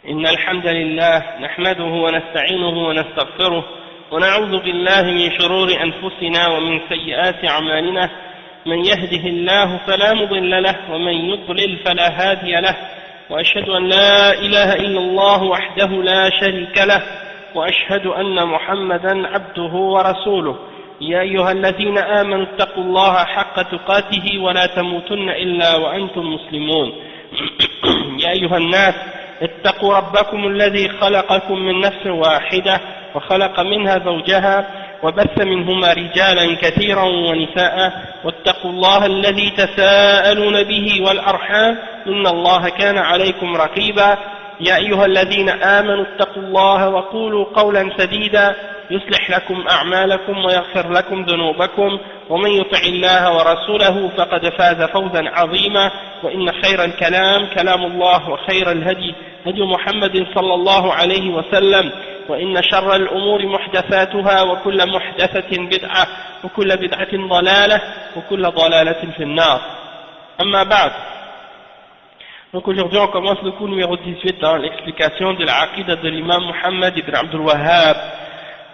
إن الحمد لله نحمده ونستعينه ونستغفره ونعوذ بالله من شرور أنفسنا ومن سيئات أعمالنا. من يهده الله فلا مضل له ومن يضلل فلا هادي له، وأشهد أن لا إله إلا الله وحده لا شريك له، وأشهد أن محمدا عبده ورسوله. يا أيها الذين آمنوا اتقوا الله حق تقاته ولا تموتن إلا وأنتم مسلمون. يا أيها الناس اتقوا ربكم الذي خلقكم من نفس واحدة وخلق منها زوجها وبث منهما رجالا كثيرا ونساء، واتقوا الله الذي تساءلون به والأرحام إن الله كان عليكم رقيبا. يا أيها الذين آمنوا اتقوا الله وقولوا قولا سديدا يصلح لكم أعمالكم ويغفر لكم ذنوبكم، ومن يطع الله ورسوله فقد فاز فوزا عظيما. وإن خير الكلام كلام الله، وخير الهدي هدي محمد صلى الله عليه وسلم، وإن شر الأمور محدثاتها وكل محدثة بدعة وكل بدعة ضلالة وكل ضلالة في النار. أما بعد. Donc aujourd'hui on commence le cours numéro 18 dans l'explication de la aqida de l'imam Muhammad ibn Abdul Wahhab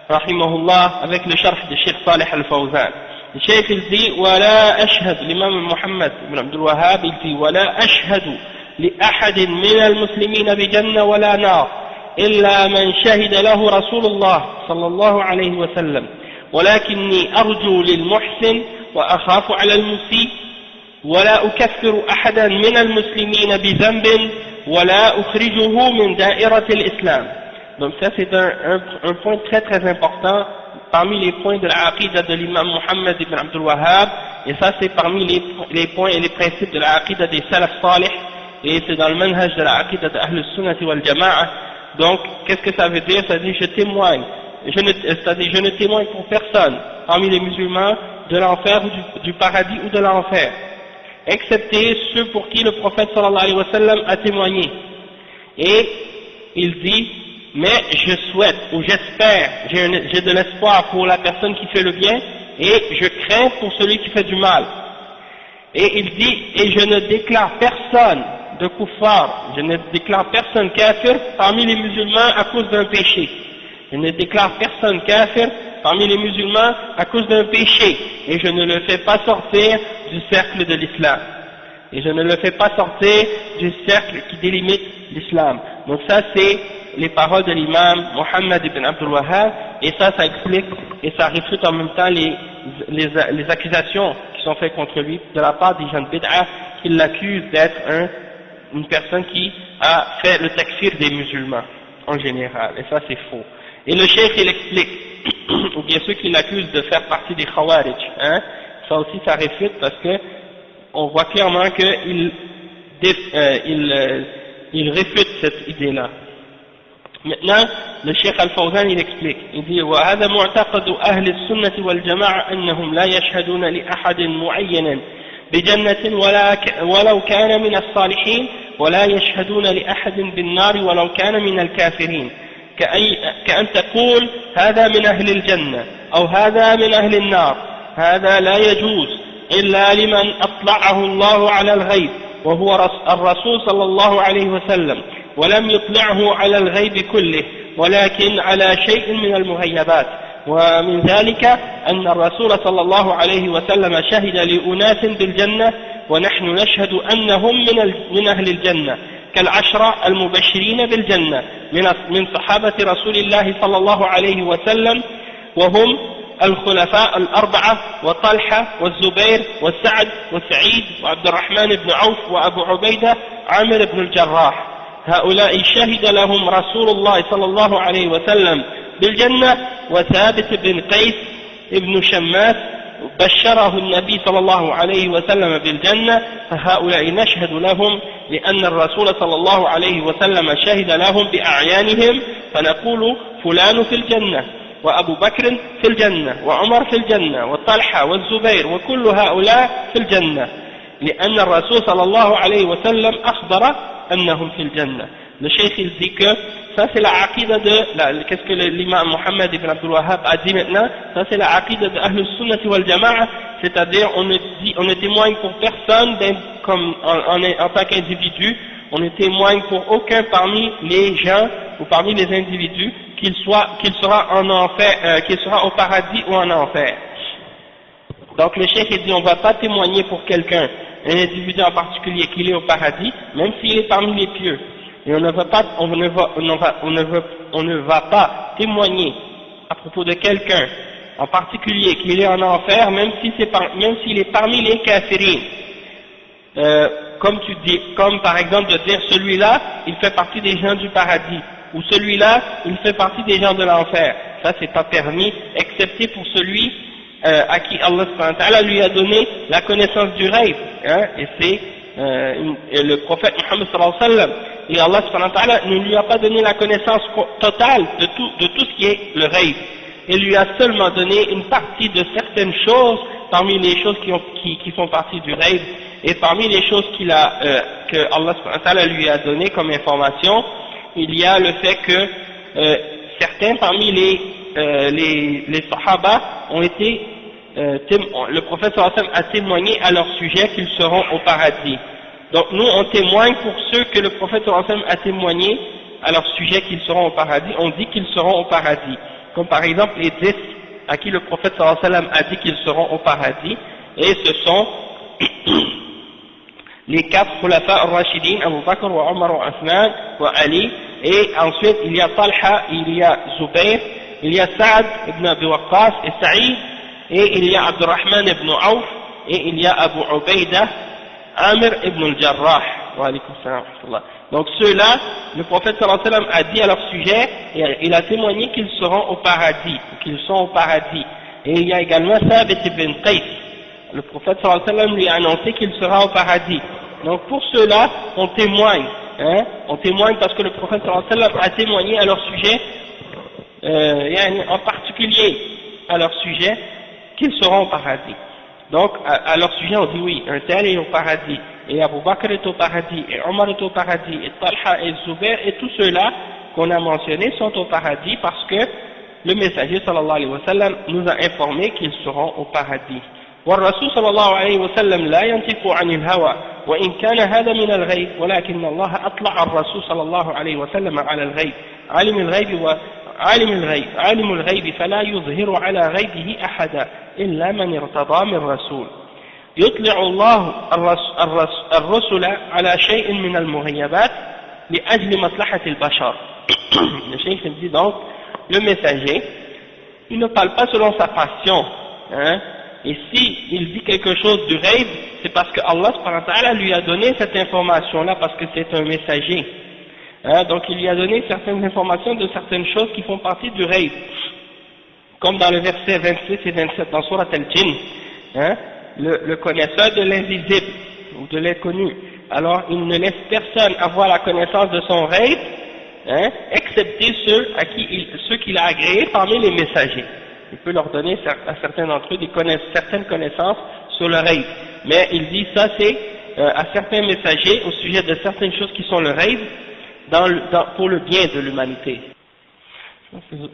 rahimahullah avec le sharh de Cheikh Salih al-Fawzan. Le Cheikh il dit ولا أشهد l'imam Muhammad ibn Abdul Wahhab il dit ولا أشهد لأحد من المسلمين بجنة ولا نار إلا من شهد له رسول الله صلى الله عليه وسلم، ولكني أرجو للمحسن وأخاف على المسيء، ولا أكفر أحدا من المسلمين بذنب ولا أخرجه من دائرة الإسلام. Donc ça c'est un point très très important parmi les points de la aqida de l'imam Muhammad ibn Abdul Wahhab, et ça c'est parmi les points et les principes de la aqida des salaf salih, et c'est dans le manhaj de la aqida de Ahl al-Sunnah wal Jama'a. Donc qu'est-ce que ça veut dire? Ça dit je témoigne, c'est-à-dire je ne témoigne pour personne parmi les musulmans de l'enfer ou du paradis ou de l'enfer, excepté ceux pour qui le prophète sallallahu alayhi wa sallam a témoigné. Et il dit mais je souhaite ou j'espère, j'ai de l'espoir pour la personne qui fait le bien et je crains pour celui qui fait du mal. Et il dit et je ne déclare personne de kuffar, je ne déclare personne kafir parmi les musulmans à cause d'un péché. Je ne déclare personne kafir parmi les musulmans à cause d'un péché, et je ne le fais pas sortir du cercle de l'islam. Et je ne le fais pas sortir du cercle qui délimite l'islam. Donc ça c'est les paroles de l'imam Muhammad ibn Abdul Wahhab, et ça explique et ça réfute en même temps les accusations qui sont faites contre lui de la part des gens de bid'a qui l'accusent d'être une personne qui a fait le takfir des musulmans en général, et ça c'est faux. Et le cheikh il explique, ou bien ceux qui l'accusent de faire partie des khawarij, ça aussi ça réfute parce que on voit clairement qu'il réfute cette idée-là. Maintenant, le cheikh al-Fawzan il explique, il dit وهذا معتقد أهل السنة والجماعة أنهم لا يشهدون لأحد معين بجنة ولو كان من الصالحين، ولا يشهدون لأحد بالنار ولو كان من الكافرين، كأن تقول هذا من أهل الجنة أو هذا من أهل النار. هذا لا يجوز إلا لمن أطلعه الله على الغيب وهو الرسول صلى الله عليه وسلم، ولم يطلعه على الغيب كله ولكن على شيء من المغيبات. ومن ذلك أن الرسول صلى الله عليه وسلم شهد لأناس بالجنة ونحن نشهد أنهم من أهل الجنة، كالعشرة المبشرين بالجنة من صحابة رسول الله صلى الله عليه وسلم، وهم الخلفاء الأربعة وطلحة والزبير والسعد وسعيد وعبد الرحمن بن عوف وأبو عبيدة عامر بن الجراح. هؤلاء شهد لهم رسول الله صلى الله عليه وسلم بالجنة، وثابت بن قيس ابن شماس بشره النبي صلى الله عليه وسلم بالجنة، فهؤلاء نشهد لهم لأن الرسول صلى الله عليه وسلم شهد لهم بأعيانهم، فنقول فلان في الجنة وأبو بكر في الجنة وعمر في الجنة وطلحة والزبير وكل هؤلاء في الجنة، لأن الرسول صلى الله عليه وسلم أخبر أنهم في الجنة. Le cheikh il dit que ça c'est la aqida de qu'est-ce que l'imam Muhammad ibn Abdul Wahhab a dit maintenant, ça c'est la aqida de Ahl al-Sunnah wal Jama'a, c'est-à-dire on ne témoigne pour personne comme en tant qu'individu on ne témoigne pour aucun parmi les gens ou parmi les individus qu'il sera en enfer, qu'il sera au paradis ou en enfer. Donc le cheikh dit on ne va pas témoigner pour quelqu'un, un individu en particulier qu'il est au paradis, même s'il est parmi les pieux. Et on ne va pas témoigner à propos de quelqu'un en particulier qu'il est en enfer, même s'il est parmi les kafirines. Comme par exemple de dire celui-là, il fait partie des gens du paradis, ou celui-là, il fait partie des gens de l'enfer. Ça, c'est pas permis, excepté pour celui à qui Allah subhanahu wa ta'ala lui a donné la connaissance du ghaib, hein, et c'est le prophète Muhammad sallallahu alayhi wa sallam. Et Allah subhanahu wa ta'ala ne lui a pas donné la connaissance totale de tout ce qui est le ghaib. Il lui a seulement donné une partie de certaines choses parmi les choses qui font partie du ghaib. Et parmi les choses que Allah subhanahu wa ta'ala lui a donné comme information, il y a le fait que certains parmi les sahaba ont été, le prophète sallallahu alayhi wa sallam a témoigné à leur sujet qu'ils seront au paradis. Donc nous on témoigne pour ceux que le prophète sallallahu alayhi wa sallam a témoigné à leur sujet qu'ils seront au paradis, on dit qu'ils seront au paradis. Comme par exemple les 10 à qui le prophète sallallahu alayhi wa sallam a dit qu'ils seront au paradis, et ce sont les 4 khulafa al-Rashidin, Abu Bakr, wa Omar, wa Uthman, wa Ali, et ensuite il y a Talha, il y a Zubayr, il y a Saad ibn Abi Waqqas et Saïd, et il y a Abdurrahman ibn Auf, et il y a Abu Ubaida, Amir ibn al-Jarrah, wa alaykum salam wa rahmatullah. Donc ceux-là, le prophète sallallahu alayhi wa sallam a dit à leur sujet, et il a témoigné qu'ils seront au paradis, qu'ils sont au paradis. Et il y a également Thabit ibn Qais, le prophète sallallahu alayhi wa sallam lui a annoncé qu'il sera au paradis. Donc pour ceux-là, on témoigne, hein, on témoigne parce que le prophète sallallahu alayhi wa sallam a témoigné à leur sujet, en particulier à leur sujet, qu'ils seront au paradis. Donc à leur sujet on dit oui, un tel est au paradis, et Abu Bakr est au paradis, et Omar est au paradis, et Talha et Zubair, et tous ceux-là qu'on a mentionnés sont au paradis parce que le messager sallallahu alayhi wa sallam nous a informé qu'ils seront au paradis. والرسول صلى الله عليه وسلم لا ينطق عن الهوى وإن كان هذا من الغيب ولكن الله أطلع الرسول صلى الله عليه وسلم على الغيب عالم الغيب فلا يظهر على غيبه أحدا إلا من ارتضى من رسول يطلع الله الرسل على شيء من المغيبات لأجل مصلحة البشر. Le cheikh dit donc le messager il ne parle pas selon sa passion, hein. Et si il dit quelque chose du ghaib, c'est parce que Allah subhanahu wa ta'ala lui a donné cette information-là, parce que c'est un messager. Hein, donc il lui a donné certaines informations de certaines choses qui font partie du ghaib. Comme dans le verset 26 et 27 dans Surat Al-Jinn, hein, le connaisseur de l'invisible ou de l'inconnu. Alors il ne laisse personne avoir la connaissance de son ghaib, hein, excepté ceux qu'il a agréés parmi les messagers. Il peut leur donner à certains d'entre eux certaines connaissances sur le ghaib. Mais il dit ça c'est à certains messagers au sujet de certaines choses qui sont le ghaib pour le bien de l'humanité.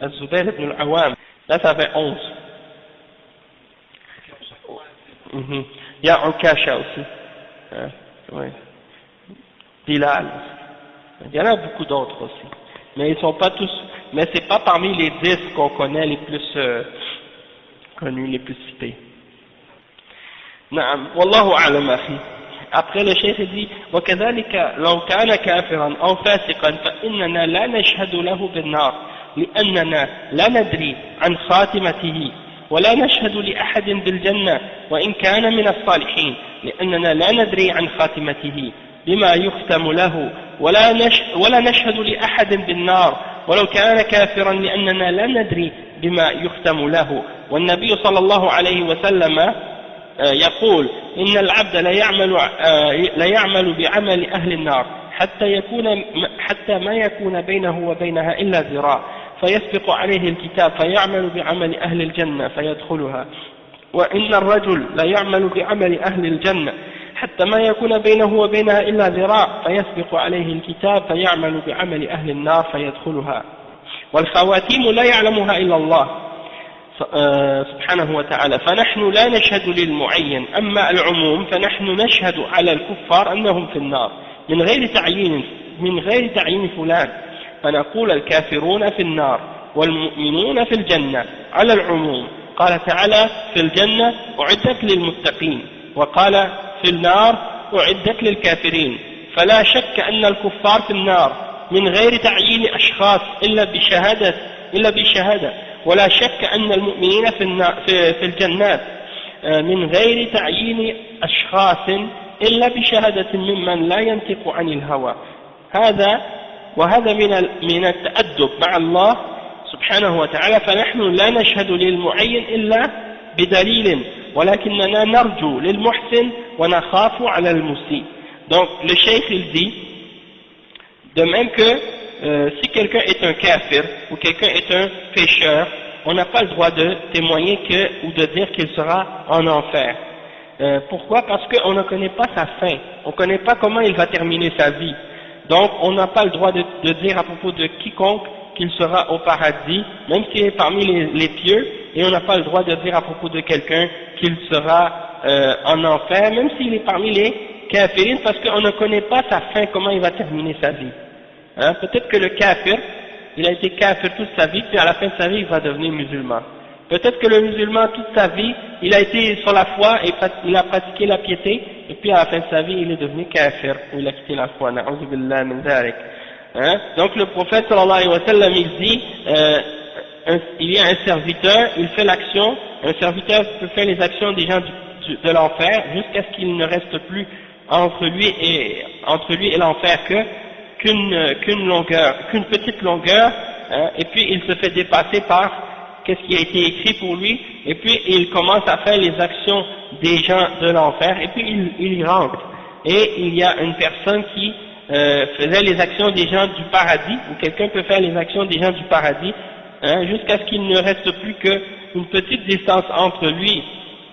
Az-Zubayr ibn al-Awwam, là ça fait 11. Il y a Ukasha aussi. Ouais. Bilal. Il y en a beaucoup d'autres aussi. Mais ils sont pas tous, mais c'est pas parmi les 10 qu'on connaît les plus connus, les plus cités. Naam, wallahu a'lam akhi. Après le cheikh dit وكذلك لو كان كافرا أو فاسقا فإننا لا نشهد له بالنار لأننا لا ندري عن خاتمته ولا نشهد لأحد بالجنة وإن كان من الصالحين لأننا لا ندري عن خاتمته بما يختم له ولا نشهد لأحد بالنار ولو كان كافرا لأننا لا ندري بما يختم له. والنبي صلى الله عليه وسلم يقول إن العبد لا يعمل بعمل أهل النار حتى ما يكون بينه وبينها إلا ذراع فيسبق عليه الكتاب فيعمل بعمل أهل الجنة فيدخلها وإن الرجل لا يعمل بعمل أهل الجنة حتى ما يكون بينه وبينها إلا ذراع فيسبق عليه الكتاب فيعمل بعمل أهل النار فيدخلها والخواتيم لا يعلمها إلا الله سبحانه وتعالى فنحن لا نشهد للمعين أما العموم فنحن نشهد على الكفار أنهم في النار من غير تعيين فلان فنقول الكافرون في النار والمؤمنون في الجنة على العموم. قال تعالى في الجنة أعدت للمتقين، وقال في النار أعدت للكافرين، فلا شك أن الكفار في النار من غير تعيين أشخاص إلا بشهادة، ولا شك أن المؤمنين في الجنات من غير تعيين أشخاص إلا بشهادة ممن لا ينطق عن الهوى. وهذا من التأدب مع الله سبحانه وتعالى، فنحن لا نشهد للمعين إلا بدليل، ولكننا نرجو للمحسن ونخاف على المسيء. Donc le cheikh il dit, de même que si quelqu'un est un kafir ou quelqu'un est un pécheur, on n'a pas le droit de témoigner ou de dire qu'il sera en enfer. Pourquoi? Parce qu'on ne connaît pas sa fin, on ne connaît pas comment il va terminer sa vie. Donc on n'a pas le droit de dire à propos de quiconque qu'il sera au paradis, même s'il est parmi les pieux, et on n'a pas le droit de dire à propos de quelqu'un qu'il sera en enfer, même s'il est parmi les kafirines, parce qu'on ne connaît pas sa fin, comment il va terminer sa vie. Hein? Peut-être que le kafir, il a été kafir toute sa vie, puis à la fin de sa vie, il va devenir musulman. Peut-être que le musulman, toute sa vie, il a été sur la foi et il a pratiqué la piété, et puis à la fin de sa vie, il est devenu kafir, ou il a quitté la foi. Na'udhu billah min dhalik. Hein? Donc le prophète sallallahu alayhi wa sallam, il dit, il y a un serviteur, il fait l'action, un serviteur peut faire les actions des gens de l'enfer, jusqu'à ce qu'il ne reste plus entre lui et l'enfer qu'une petite longueur, hein, et puis il se fait dépasser par qu'est-ce qui a été écrit pour lui, et puis il commence à faire les actions des gens de l'enfer, et puis il y rentre. Et il y a une personne qui faisait les actions des gens du paradis, ou quelqu'un peut faire les actions des gens du paradis, hein, jusqu'à ce qu'il ne reste plus qu'une petite distance entre lui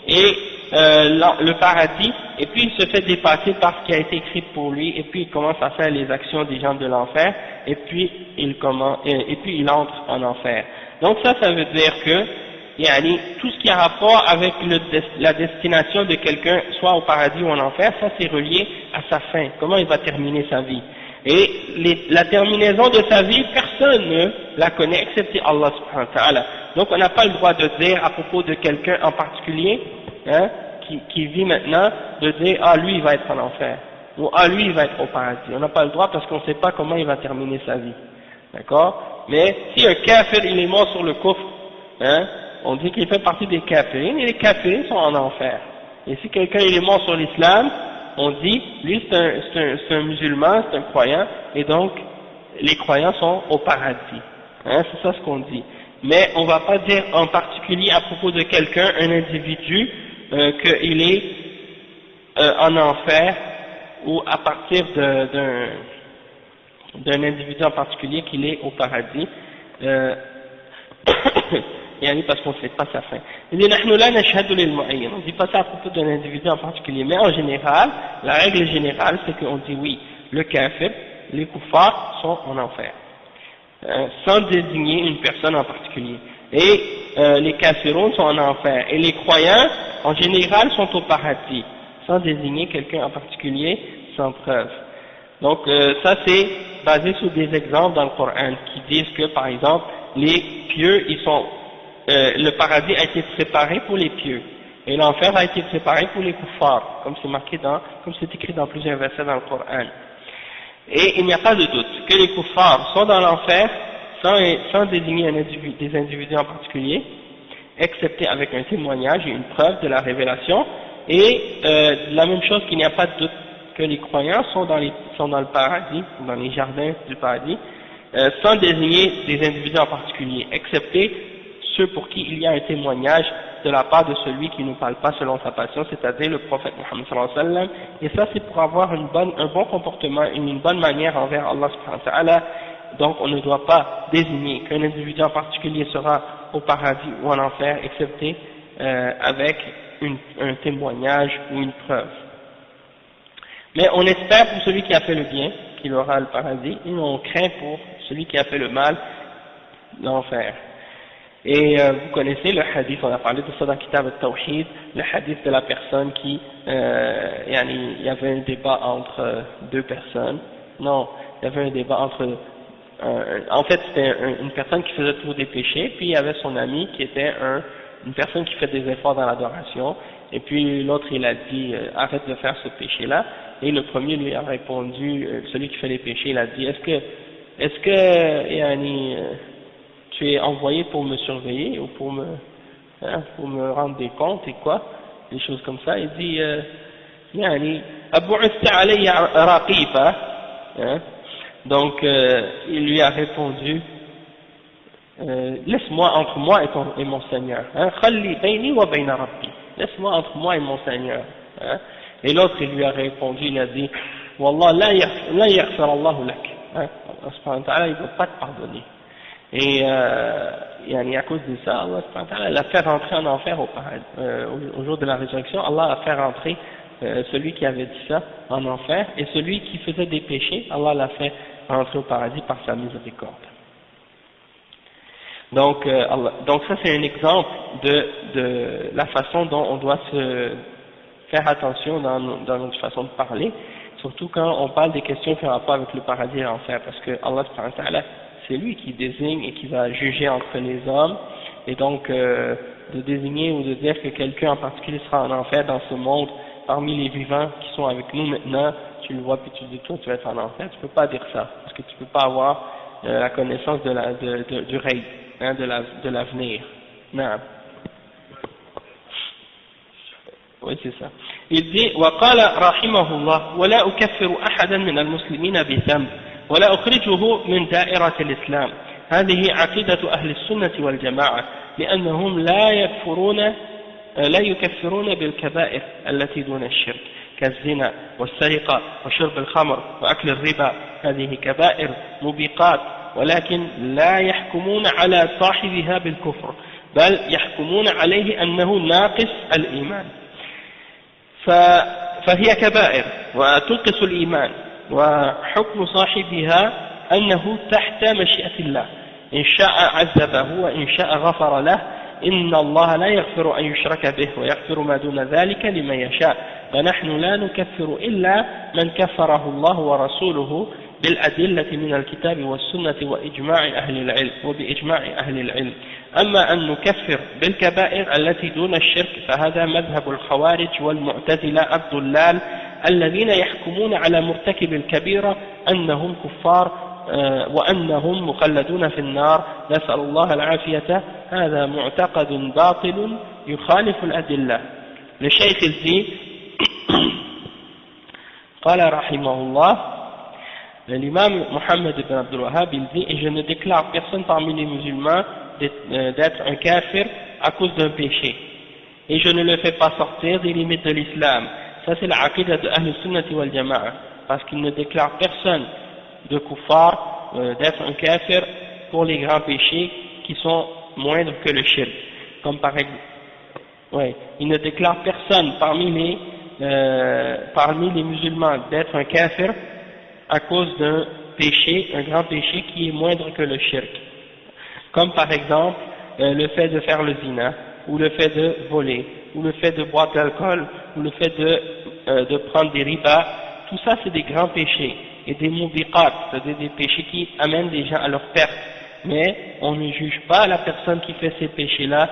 et le paradis, et puis il se fait dépasser par ce qui a été écrit pour lui, et puis il commence à faire les actions des gens de l'enfer, et puis il entre en enfer. Donc ça veut dire que tout ce qui a rapport avec la destination de quelqu'un, soit au paradis ou en enfer, ça c'est relié à sa fin, comment il va terminer sa vie. Et la terminaison de sa vie, personne ne la connaît excepté Allah subhanahu wa ta'ala. Donc on n'a pas le droit de dire à propos de quelqu'un en particulier, hein, qui vit maintenant, de dire ah lui il va être en enfer, ou ah lui il va être au paradis. On n'a pas le droit parce qu'on ne sait pas comment il va terminer sa vie. D'accord? Mais si un kafir il est mort sur le kufr, hein, on dit qu'il fait partie des kafirines, et les kafirines sont en enfer. Et si quelqu'un il est mort sur l'islam, on dit lui c'est un musulman, c'est un croyant, et donc les croyants sont au paradis. Hein, c'est ça ce qu'on dit. Mais on ne va pas dire en particulier à propos de quelqu'un, un individu, qu'il est en enfer, ou à partir d'un individu en particulier qu'il est au paradis, parce qu'on ne sait pas sa fin. Il dit, on ne dit pas ça à propos d'un individu en particulier, mais en général, la règle générale, c'est qu'on dit oui, le kafir, les kuffars sont en enfer, sans désigner une personne en particulier. Et les kafirons sont en enfer, et les croyants, en général, sont au paradis, sans désigner quelqu'un en particulier, sans preuve. Donc ça c'est basé sur des exemples dans le Coran qui disent que par exemple les pieux le paradis a été préparé pour les pieux et l'enfer a été préparé pour les kuffars, comme c'est écrit dans plusieurs versets dans le Coran. Et il n'y a pas de doute que les kuffars sont dans l'enfer sans désigner des individus en particulier, excepté avec un témoignage et une preuve de la révélation, et la même chose qu'il n'y a pas de doute que les croyants sont dans le paradis, dans les jardins du paradis, sans désigner des individus en particulier, excepté ceux pour qui il y a un témoignage de la part de celui qui ne parle pas selon sa passion, c'est-à-dire le prophète Muhammad sallallahu alayhi wa sallam, et ça c'est pour avoir un bon comportement, une bonne manière envers Allah subhanahu wa ta'ala. Donc on ne doit pas désigner qu'un individu en particulier sera au paradis ou en enfer, excepté avec un témoignage ou une preuve. Mais on espère pour celui qui a fait le bien qu'il aura le paradis, et on craint pour celui qui a fait le mal l'enfer. Et vous connaissez le hadith, on a parlé de ça dans Kitab al-Tawhid, le hadith de la personne qui, il y avait un débat entre deux personnes. Non, il y avait un débat entre, en fait c'était une personne qui faisait toujours des péchés, puis il y avait son ami qui était une personne qui fait des efforts dans l'adoration, et puis l'autre il a dit arrête de faire ce péché-là, et le premier lui a répondu, celui qui fait les péchés, il a dit est-ce que tu es envoyé pour me surveiller ou pour me rendre des comptes et quoi, des choses comme ça. Il dit abu'ithta alayya raqiba, donc il lui a répondu laisse-moi entre moi et mon Seigneur, khalli bayni wa bayna rabbi, laisse-moi entre moi et mon Seigneur, et l'autre il lui a répondu, il a dit wallah la yaghfir Allahu lak, Allah subhanahu wa ta'ala il ne va pas te pardonner. Et à cause de ça, Allah subhanahu wa ta'ala l'a fait rentrer en enfer au jour de la résurrection. Allah a fait rentrer celui qui avait dit ça en enfer, et celui qui faisait des péchés, Allah l'a fait rentrer au paradis par sa miséricorde. Donc ça c'est un exemple de la façon dont on doit se faire attention dans notre façon de parler, surtout quand on parle des questions qui ont rapport avec le paradis et l'enfer, parce que Allah subhanahu wa ta'ala c'est lui qui désigne et qui va juger entre les hommes, et donc de désigner ou de dire que quelqu'un en particulier sera en enfer dans ce monde, parmi les vivants qui sont avec nous maintenant, tu le vois puis tu dis toi tu vas être en enfer, tu peux pas dire ça, parce que tu peux pas avoir la connaissance du règne, de l'avenir. Non. Oui, c'est ça. Il dit وقال رحمه الله ولا أكفر أحدا من المسلمين بذنب ولا أخرجه من دائرة الإسلام. هذه عقيدة أهل السنة والجماعة لأنهم لا يكفرون بالكبائر التي دون الشرك كالزنا والسرقة وشرب الخمر وأكل الربا، هذه كبائر موبقات، ولكن لا يحكمون على صاحبها بالكفر، بل يحكمون عليه أنه ناقص الإيمان، فهي كبائر وتنقص الإيمان، وحكم صاحبها أنه تحت مشيئة الله، إن شاء عذبه وإن شاء غفر له، إن الله لا يغفر أن يشرك به ويغفر ما دون ذلك لمن يشاء، فنحن لا نكفر إلا من كفره الله ورسوله بالأدلة من الكتاب والسنة وبإجماع أهل العلم. أما أن نكفر بالكبائر التي دون الشرك فهذا مذهب الخوارج والمعتزلة الضلال الذين يحكمون على مرتكب الكبيرة أنهم كفار وأنهم مخلدون في النار، نسأل الله العافية، هذا معتقد باطل يخالف الأدلة. الشيخ الزي قال رحمه الله l'imam Mohammed ibn Abdul Wahhab, il dit, et je ne déclare personne parmi les musulmans d'être un kafir à cause d'un péché, et je ne le fais pas sortir des limites de l'islam. Ça c'est la aqidah de Ahl Sunnati wal Jama'a, parce qu'il ne déclare personne de kuffar, d'être un kafir pour les grands péchés qui sont moindres que le shirk. Comme par exemple, il ne déclare personne parmi les musulmans d'être un kafir à cause d'un péché, un grand péché qui est moindre que le shirk. Comme par exemple le fait de faire le zina, ou le fait de voler, ou le fait de boire de l'alcool, ou le fait de prendre des ribas. Tout ça c'est des grands péchés, et des mubiqat, c'est-à-dire des péchés qui amènent les gens à leur perte. Mais on ne juge pas la personne qui fait ces péchés-là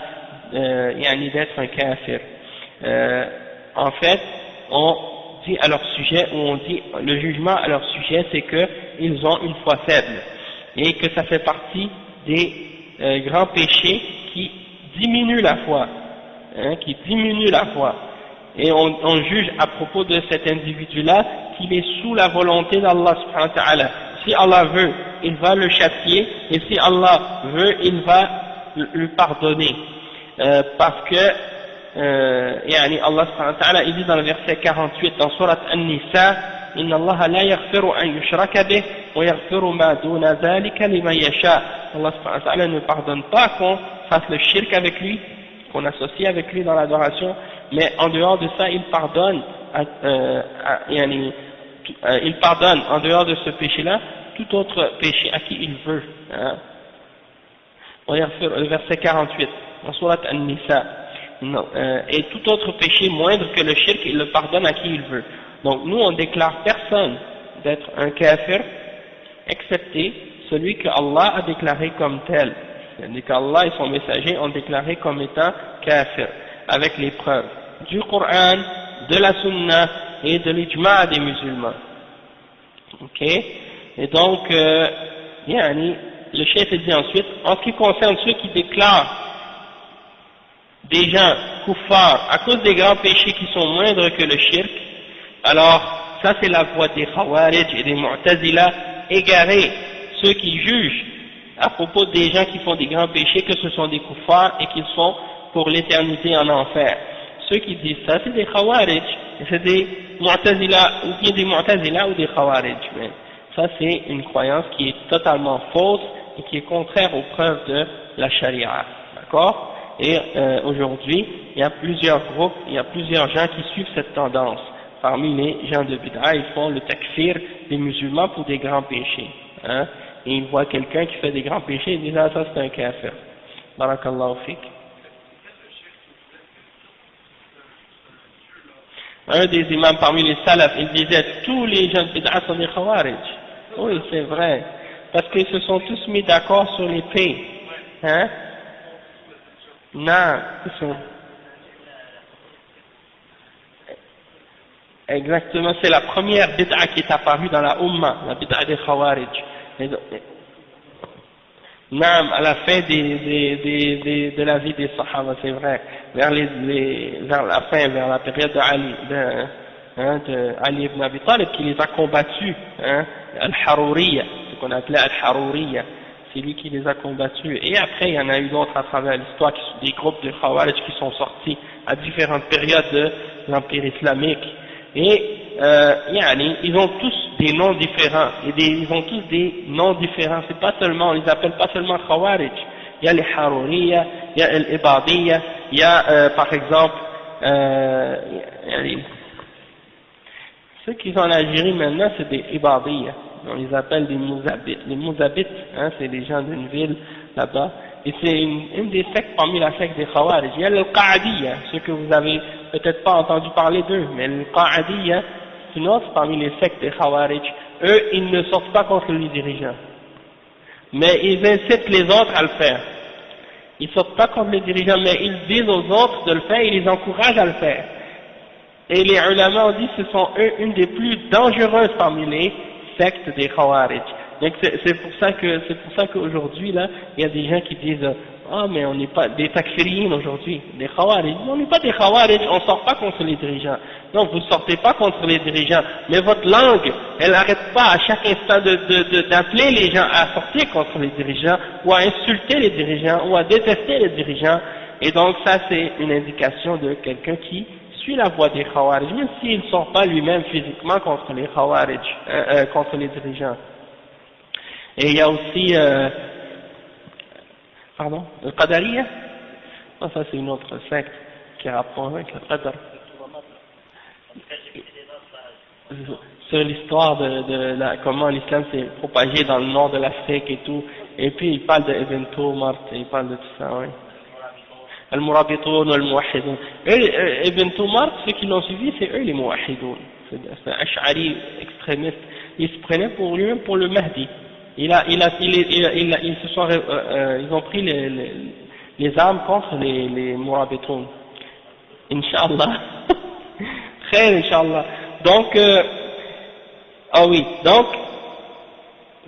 d'être un kafir. En fait, on dit à leur sujet, ou on dit le jugement à leur sujet, c'est qu'ils ont une foi faible, et que ça fait partie des grands péchés qui diminuent la foi, et on juge à propos de cet individu-là qu'il est sous la volonté d'Allah subhanahu wa ta'ala. Si Allah veut, il va le châtier, et si Allah veut, il va lui pardonner, parce que Allah subhanahu wa ta'ala il dit dans le verset 48 dans Surat An-Nisa, Inna Allah la yaghfiru an yushraka bih wa yaghfiru ma duna dhalika liman yasha. Allah subhanahu wa ta'ala ne pardonne pas qu'on fasse le shirk avec lui, qu'on associe avec lui dans l'adoration, mais en dehors de ça il pardonne il pardonne en dehors de ce péché-là tout autre péché à qui il veut. le verset 48, dans Surat An-Nisa. Et tout autre péché moindre que le shirk, il le pardonne à qui il veut. Donc nous, on déclare personne d'être un kafir, excepté celui que Allah a déclaré comme tel. C'est-à-dire qu'Allah et son messager ont déclaré comme étant kafir, avec les preuves du Coran, de la Sunna et de l'ijma' des musulmans. Ok? Et donc, le chef dit ensuite, en ce qui concerne ceux qui déclarent des gens kuffars à cause des grands péchés qui sont moindres que le shirk, alors ça c'est la voie des Khawarij et des Mu'tazila égarés, ceux qui jugent à propos des gens qui font des grands péchés que ce sont des kuffars et qu'ils sont pour l'éternité en enfer. Ceux qui disent ça, c'est des Khawarij, c'est des Mu'tazila, ou bien des Mu'tazila ou des Khawarij. Mais ça c'est une croyance qui est totalement fausse et qui est contraire aux preuves de la charia. D'accord? Et aujourd'hui, il y a plusieurs groupes, il y a plusieurs gens qui suivent cette tendance. Parmi les gens de bid'a, ils font le takfir des musulmans pour des grands péchés. Hein? Et ils voient quelqu'un qui fait des grands péchés, ils disent ah ça c'est un kafir. Barakallahu fik. Un des imams parmi les salafs, il disait tous les gens de bid'a sont des khawarij. Oui, c'est vrai. Parce qu'ils se sont tous mis d'accord sur les paix. Hein? Non, exactement, c'est la première bid'a qui est apparue dans la Ummah, la bid'a des Khawarij. Non, à la fin de la vie des Sahaba, c'est vrai, vers la fin, vers la période de Ali ibn Abi Talib, qui les a combattus, hein, Al-Haruriya, ce qu'on appelait Al-Haruriya. C'est lui qui les a combattus. Et après, il y en a eu d'autres à travers l'histoire, des groupes de Khawarij qui sont sortis à différentes périodes de l'Empire islamique. Et ils ont tous des noms différents. Ils ont tous des noms différents. C'est pas seulement, on les appelle pas seulement Khawarij. Il y a les Haruriya, il y a l'Ibadiyya, il y a par exemple ceux qui sont en Algérie maintenant, c'est des Ibadiyya. On les appelle des Mouzabites. Les Mouzabites, hein, c'est des gens d'une ville là-bas. Et c'est une des sectes parmi la secte des Khawarij. Il y a le Qa'adiyya, ceux que vous avez peut-être pas entendu parler d'eux, mais le Qa'adiyya, c'est une autre parmi les sectes des Khawarij. Eux, ils ne sortent pas contre les dirigeants. Mais ils incitent les autres à le faire. Ils ne sortent pas contre les dirigeants, mais ils disent aux autres de le faire et ils les encouragent à le faire. Et les ulama ont dit que ce sont eux une des plus dangereuses parmi les secte des Khawarij. Donc c'est pour ça qu'aujourd'hui là, il y a des gens qui disent ah mais on n'est pas des takfiriyin aujourd'hui, des Khawarij. On n'est pas des Khawarij, on sort pas contre les dirigeants. Non, vous sortez pas contre les dirigeants, mais votre langue, elle n'arrête pas à chaque instant d'appeler les gens à sortir contre les dirigeants, ou à insulter les dirigeants, ou à détester les dirigeants. Et donc ça c'est une indication de quelqu'un qui suit la voie des Khawarij, même s'il ne sort pas lui-même physiquement contre les Khawarij, contre les dirigeants. Et il y a aussi, le Qadariya, ça c'est une autre secte qui a rapport avec le Qadar. Sur l'histoire de comment l'islam s'est propagé dans le nord de l'Afrique et tout, et puis il parle de Ibn Tumart, il parle de tout ça, oui. Al-Murabitoun, Al-Muwahhidoun. Ibn Tumart, ceux qui l'ont suivi, c'est eux les Muwahhidoun. C'est un Ash'ari extrémiste. Il se prenait pour lui-même pour le Mahdi. Ils ont pris les armes contre les Murabitoun. Inch'Allah. Très Inch'Allah. Donc,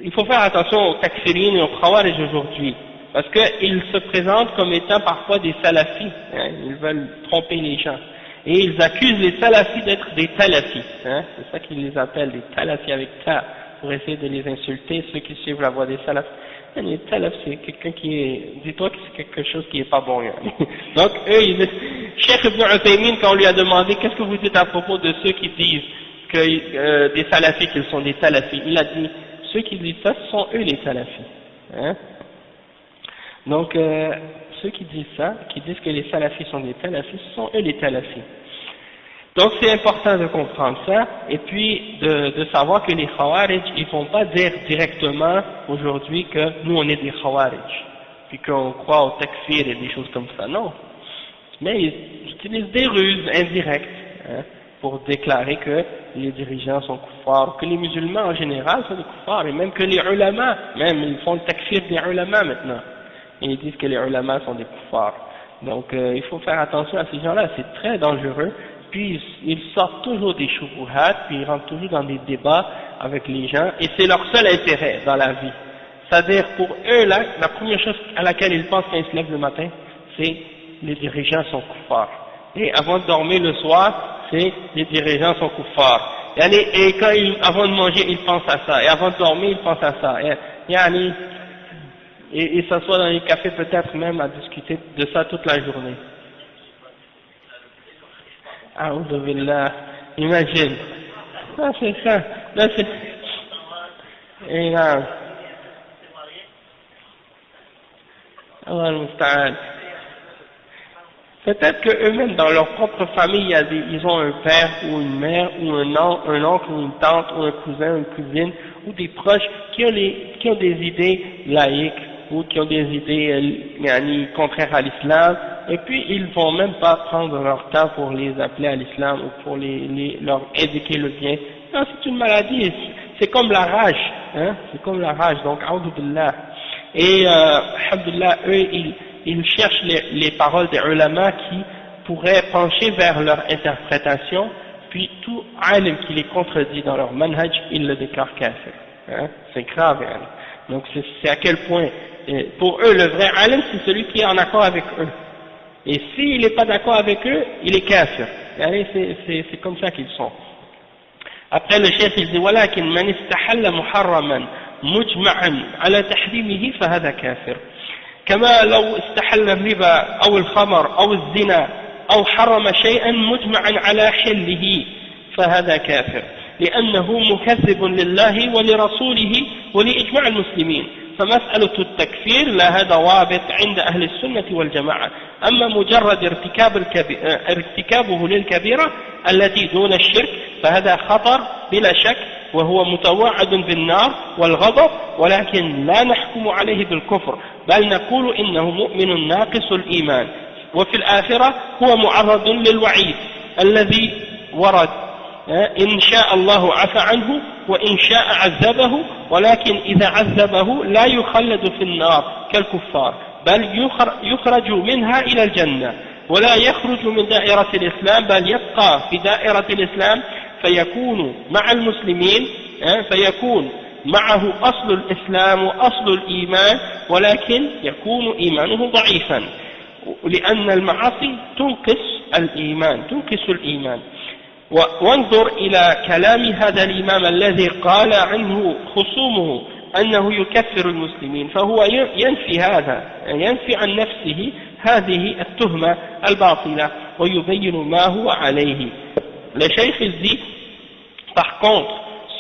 il faut faire attention aux takfirines et aux Khawarij aujourd'hui. Parce qu'ils se présentent comme étant parfois des salafis, hein, ils veulent tromper les gens. Et ils accusent les salafis d'être des talafis, hein, c'est ça qu'ils les appellent, des talafis avec ta, pour essayer de les insulter, ceux qui suivent la voie des salafs. Les talafs, c'est quelqu'un qui est, dis-toi que c'est quelque chose qui est pas bon. Hein. Donc eux, ils disent, Cheikh Ibn Uthaymin, quand on lui a demandé, qu'est-ce que vous dites à propos de ceux qui disent que des salafis, qu'ils sont des talafis, il a dit, ceux qui disent ça, ce sont eux les talafis. Hein. Donc, ceux qui disent ça, qui disent que les salafis sont des talafis, ce sont eux les talafis. Donc c'est important de comprendre ça, et puis de savoir que les Khawarij, ils ne vont pas dire directement aujourd'hui que nous on est des Khawarij. puis qu'on croit au takfir et des choses comme ça, non. Mais ils utilisent des ruses indirectes, hein, pour déclarer que les dirigeants sont kuffars, que les musulmans en général sont des kuffars, et même que les ulama, même ils font le takfir des ulama maintenant, et ils disent que les ulama sont des kuffars. Donc il faut faire attention à ces gens-là, c'est très dangereux, puis ils sortent toujours des shubuhat, puis ils rentrent toujours dans des débats avec les gens, et c'est leur seul intérêt dans la vie. C'est-à-dire pour eux, là, la première chose à laquelle ils pensent quand ils se lèvent le matin, c'est les dirigeants sont kuffars. Et avant de dormir le soir, c'est les dirigeants sont kuffars. Et quand avant de manger, ils pensent à ça. Et avant de dormir, ils pensent à ça. Et s'assoient dans les cafés peut-être même à discuter de ça toute la journée. A'oudhu billah. Imagine. Ah, c'est ça. Là, c'est... Et là... Allah al-Musta'an. Peut-être qu'eux-mêmes, dans leur propre famille, ils ont un père ou une mère, ou un oncle ou une tante, ou un cousin ou une cousine, ou des proches qui ont des idées laïques, ou qui ont des idées contraires à l'islam, et puis ils vont même pas prendre leur temps pour les appeler à l'islam, ou pour leur indiquer le bien. Non, c'est une maladie, c'est comme la rage, hein, c'est comme la rage, donc, a'udhu billah. Et, alhamdulillah, eux, ils cherchent les paroles des ulama qui pourraient pencher vers leur interprétation, puis tout alim qui les contredit dans leur manhaj, ils le déclarent kafir. Hein? C'est grave. Hein? Donc c'est à quel point, pour eux, le vrai alim, c'est celui qui est en accord avec eux. Et s'il n'est pas d'accord avec eux, il est kafir. C'est comme ça qu'ils sont. Après le chef, il dit, وَلَكِنْ مَنِ اسْتَحَلَّ مُحَرَّمًا مُجْمَعًا عَلَى تَحْرِيمِهِ فَهَذَا كَافِرٌ. كما لو استحل الربا أو الخمر أو الزنا أو حرم شيئا مجمعا على حله فهذا كافر لأنه مكذب لله ولرسوله ولإجماع المسلمين. فمسألة التكفير لها ضوابط عند أهل السنة والجماعة. أما مجرد ارتكابه للكبيرة التي دون الشرك فهذا خطر بلا شك وهو متوعد بالنار والغضب ولكن لا نحكم عليه بالكفر بل نقول إنه مؤمن ناقص الإيمان وفي الآخرة هو معرض للوعيد الذي ورد إن شاء الله عفى عنه وإن شاء عذبه ولكن إذا عذبه لا يخلد في النار كالكفار بل يخرج منها إلى الجنة ولا يخرج من دائرة الإسلام بل يبقى في دائرة الإسلام فيكون مع المسلمين فيكون معه أصل الإسلام وأصل الإيمان ولكن يكون إيمانه ضعيفا لأن المعاصي تنقص الإيمان وانظر إلى كلام هذا الإمام الذي قال عنه خصومه أنه يكفر المسلمين فهو ينفي عن نفسه هذه التهمة الباطلة ويبين ما هو عليه. Le cheikh il dit, par contre,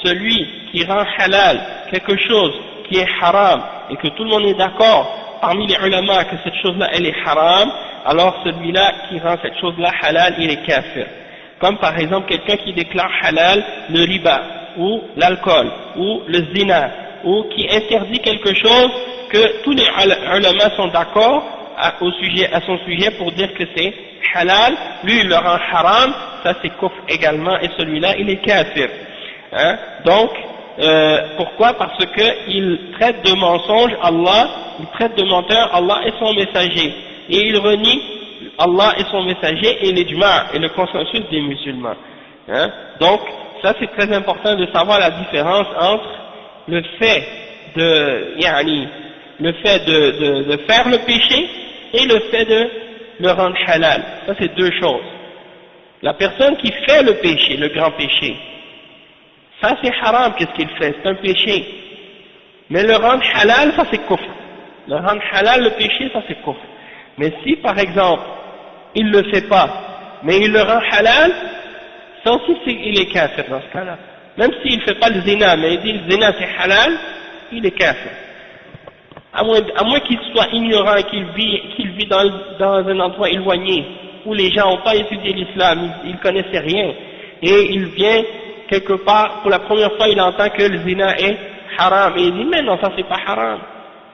celui qui rend halal quelque chose qui est haram et que tout le monde est d'accord parmi les ulama que cette chose-là elle est haram, alors celui-là qui rend cette chose-là halal, il est kafir. Comme par exemple quelqu'un qui déclare halal le riba, ou l'alcool, ou le zina, ou qui interdit quelque chose que tous les ulama sont d'accord à son sujet pour dire que c'est halal, lui il le rend haram, ça c'est kufr également, et celui-là il est kafir. Hein? Donc, pourquoi? Parce qu'il traite de mensonge Allah, il traite de menteur Allah et son messager, et il renie Allah et son messager et l'ijma' et le consensus des musulmans. Hein? Donc, ça c'est très important de savoir la différence entre le fait de faire le péché et le fait de le rendre halal. Ça c'est deux choses. La personne qui fait le péché, le grand péché, ça c'est haram, qu'est-ce qu'il fait? C'est un péché. Mais le rendre halal, ça c'est kufr. Le rendre halal, le péché, ça c'est kufr. Mais si par exemple, il ne le fait pas, mais il le rend halal, ça aussi il est kafir dans ce cas-là. Même s'il ne fait pas le zina, mais il dit le zina c'est halal, il est kafir. À moins qu'il soit ignorant et qu'il vit dans un endroit éloigné, où les gens n'ont pas étudié l'islam, ils ne connaissaient rien, et il vient quelque part, pour la première fois il entend que le zina est haram, et il dit mais non ça c'est pas haram.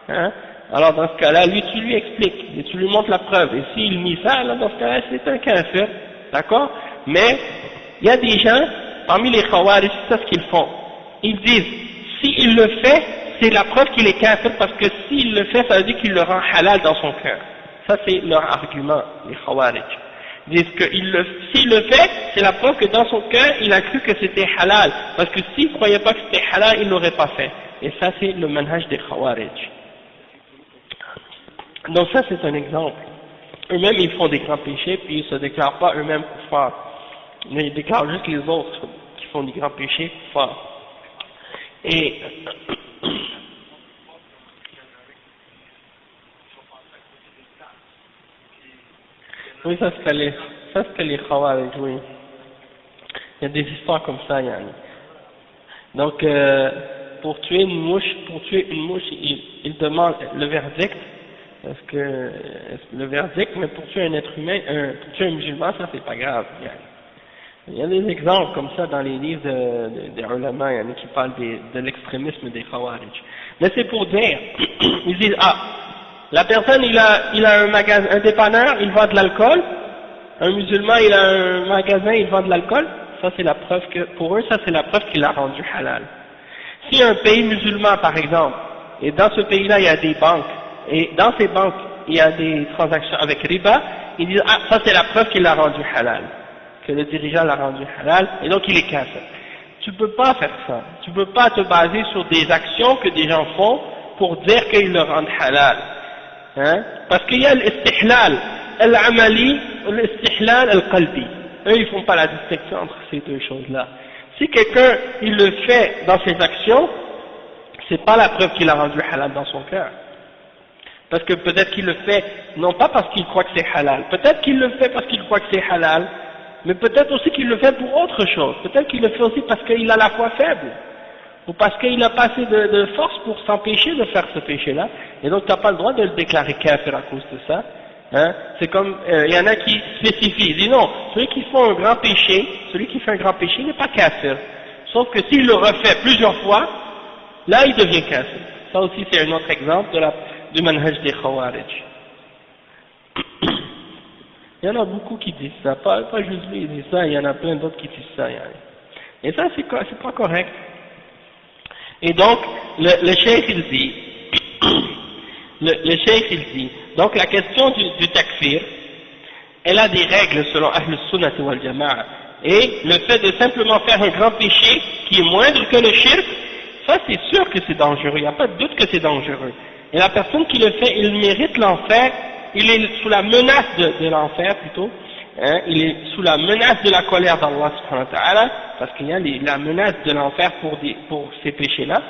Hein? Alors dans ce cas-là, lui, tu lui expliques, et tu lui montres la preuve, et s'il nie ça, alors dans ce cas-là, c'est un kafir, d'accord? Mais, il y a des gens, parmi les khawarij, c'est ça ce qu'ils font. Ils disent, s'il le fait, c'est la preuve qu'il est kafir, parce que s'il le fait, ça veut dire qu'il le rend halal dans son cœur. Ça c'est leur argument, les khawarij. Ils disent que s'il le fait, c'est la preuve que dans son cœur, il a cru que c'était halal, parce que s'il ne croyait pas que c'était halal, il ne l'aurait pas fait. Et ça c'est le manhaj des khawarij. Donc ça c'est un exemple. Eux-mêmes ils font des grands péchés, puis ils ne se déclarent pas eux-mêmes kuffar. Mais ils déclarent juste les autres qui font des grands péchés kuffar. Et oui, ça c'était les khawarij, oui. Il y a des histoires comme ça, yani. Donc, pour tuer une mouche, il demande le verdict, parce que le verdict, mais pour tuer un être humain, pour tuer un musulman, ça c'est pas grave, yani. Il y a des exemples comme ça dans les livres des ulama, yani, qui parlent de l'extrémisme des khawarij. Mais c'est pour dire, ils disent, la personne, il a un magasin, un dépanneur, il vend de l'alcool. Un musulman, il a un magasin, il vend de l'alcool. Ça, c'est la preuve que, pour eux, ça, c'est la preuve qu'il l'a rendu halal. Si un pays musulman, par exemple, et dans ce pays-là, il y a des banques, et dans ces banques, il y a des transactions avec riba, ils disent, ça, c'est la preuve qu'il l'a rendu halal. Que le dirigeant l'a rendu halal, et donc il est kafir. Tu peux pas faire ça. Tu peux pas te baser sur des actions que des gens font pour dire qu'ils le rendent halal. Hein? Parce qu'il y a l'istihlal al-amali, l'istihlal al-qalbi. Eux, ils font pas la distinction entre ces deux choses-là. Si quelqu'un, il le fait dans ses actions, c'est pas la preuve qu'il a rendu halal dans son cœur. Parce que peut-être qu'il le fait, non pas parce qu'il croit que c'est halal, peut-être qu'il le fait parce qu'il croit que c'est halal, mais peut-être aussi qu'il le fait pour autre chose. Peut-être qu'il le fait aussi parce qu'il a la foi faible. Ou parce qu'il n'a pas assez de force pour s'empêcher de faire ce péché-là, et donc tu n'as pas le droit de le déclarer kafir à cause de ça. Hein? C'est comme, il y en a qui spécifient, ils disent non, celui qui fait un grand péché, il n'est pas kafir. Sauf que s'il le refait plusieurs fois, là il devient kafir. Ça aussi c'est un autre exemple du manhaj des khawarij. Il y en a beaucoup qui disent ça, pas juste lui il dit ça, il y en a plein d'autres qui disent ça. Et ça c'est pas correct. Et donc, le cheikh il dit, donc la question du takfir, elle a des règles selon Ahl al-Sunnah wal Jama'a, et le fait de simplement faire un grand péché qui est moindre que le shirk, ça c'est sûr que c'est dangereux, il n'y a pas de doute que c'est dangereux. Et la personne qui le fait, il mérite l'enfer, il est sous la menace de l'enfer plutôt, hein, il est sous la menace de la colère d'Allah subhanahu wa ta'ala, parce qu'il y a la menace de l'enfer pour ces péchés-là,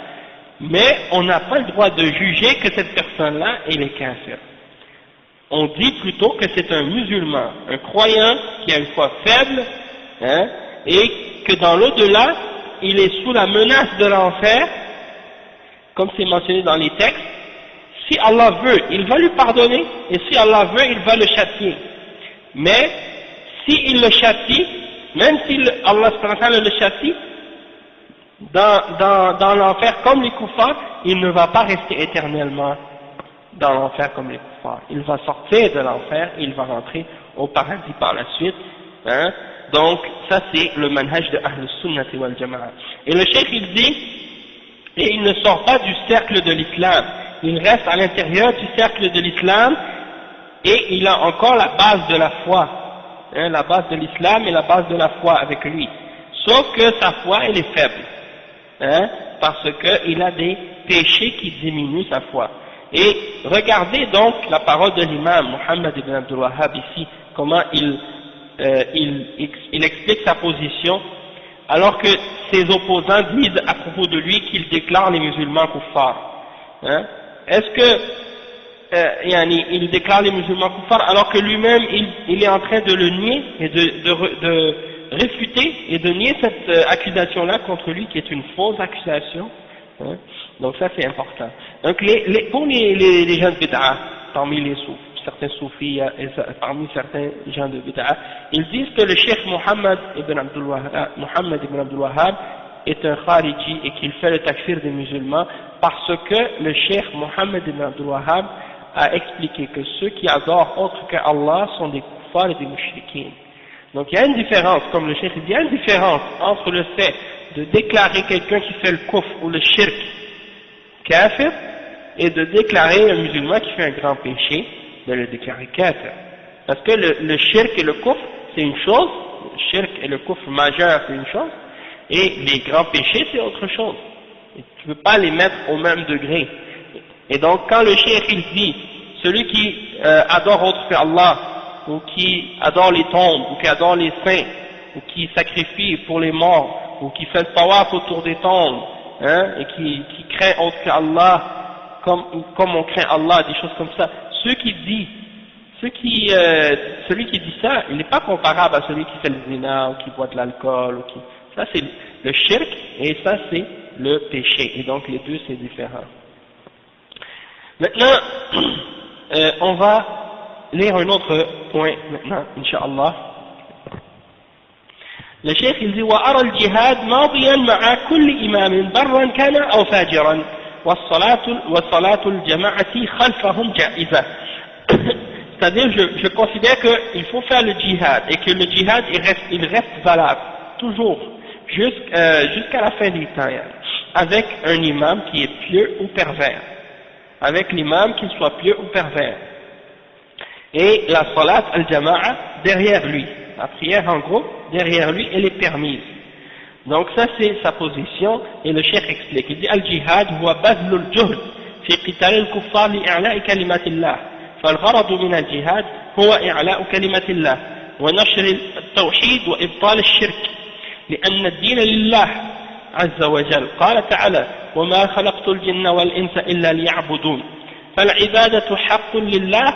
mais on n'a pas le droit de juger que cette personne-là, elle est kafir. On dit plutôt que c'est un musulman, un croyant qui a une foi faible, hein, et que dans l'au-delà, il est sous la menace de l'enfer, comme c'est mentionné dans les textes. Si Allah veut, il va lui pardonner, et si Allah veut, il va le châtier. Mais, s'il le châtie, même si Allah le châtie, dans l'enfer comme les kuffars, il ne va pas rester éternellement dans l'enfer comme les kuffars. Il va sortir de l'enfer, il va rentrer au paradis par la suite. Hein? Donc, ça c'est le manhaj de Ahl al-Sunnah wal Jama'a. Et le cheikh il dit, et il ne sort pas du cercle de l'islam, il reste à l'intérieur du cercle de l'islam, et il a encore la base de la foi. Hein, la base de l'islam et la base de la foi avec lui. Sauf que sa foi, elle est faible. Hein, parce qu'il a des péchés qui diminuent sa foi. Et regardez donc la parole de l'imam Muhammad ibn Abdul Wahhab ici, comment il explique sa position, alors que ses opposants disent à propos de lui qu'il déclare les musulmans kuffars. Hein, est-ce que il déclare les musulmans kuffars alors que lui-même il est en train de le nier et de réfuter et de nier cette accusation-là contre lui qui est une fausse accusation, hein? Donc ça c'est important. Donc pour les gens de bid'a, parmi certains soufis et parmi certains gens de bid'a, ils disent que le cheikh Muhammad ibn Abdul Wahhab est un khariji et qu'il fait le takfir des musulmans Parce que le cheikh Mohammed ibn Abdul Wahhab a expliqué que ceux qui adorent autre que Allah sont des kuffars et des mushrikines. Donc il y a une différence, comme le cheikh dit, il y a une différence entre le fait de déclarer quelqu'un qui fait le kufr ou le shirk kafir et de déclarer un musulman qui fait un grand péché, de le déclarer kafir. Parce que le shirk et le kufr c'est une chose, le shirk et le kufr majeur c'est une chose, et les grands péchés c'est autre chose. Et tu ne peux pas les mettre au même degré. Et donc quand le cheikh il dit, celui qui adore autre que Allah, ou qui adore les tombes, ou qui adore les saints, ou qui sacrifie pour les morts, ou qui fait le tawaf autour des tombes, hein, et qui craint autre que Allah, comme on craint Allah, des choses comme ça. Celui qui dit ça, il n'est pas comparable à celui qui fait le zina, ou qui boit de l'alcool, ça c'est le shirk, et ça c'est le péché, et donc les deux c'est différent. Maintenant, on va lire un autre point maintenant, Inch'Allah. Le cheikh il dit وأرى الجهاد ماضيا مع كل إمام برا كان أو فاجرا والصلاة الجماعة خلفهم جائزة. C'est-à-dire je considère qu'il faut faire le djihad et que le djihad il reste valable toujours jusqu'à la fin des temps avec un imam qui est pieux ou pervers, avec l'imam qu'il soit pieux ou pervers, et la salat al-jama'a derrière lui, la prière en groupe derrière lui elle est permise. Donc ça c'est sa position et le cheikh explique, il dit al-jihad huwa badlul juhd fi qital al-kuffar li i'la'i kalimatillah, فالغرض من الجهاد هو إعلاء كلمة الله ونشر التوحيد وإبطال الشرك لأن الدين لله عز وجل. قال تعالى وما خلقت الجن والإنس إلا ليعبدون، فالعبادة حق لله،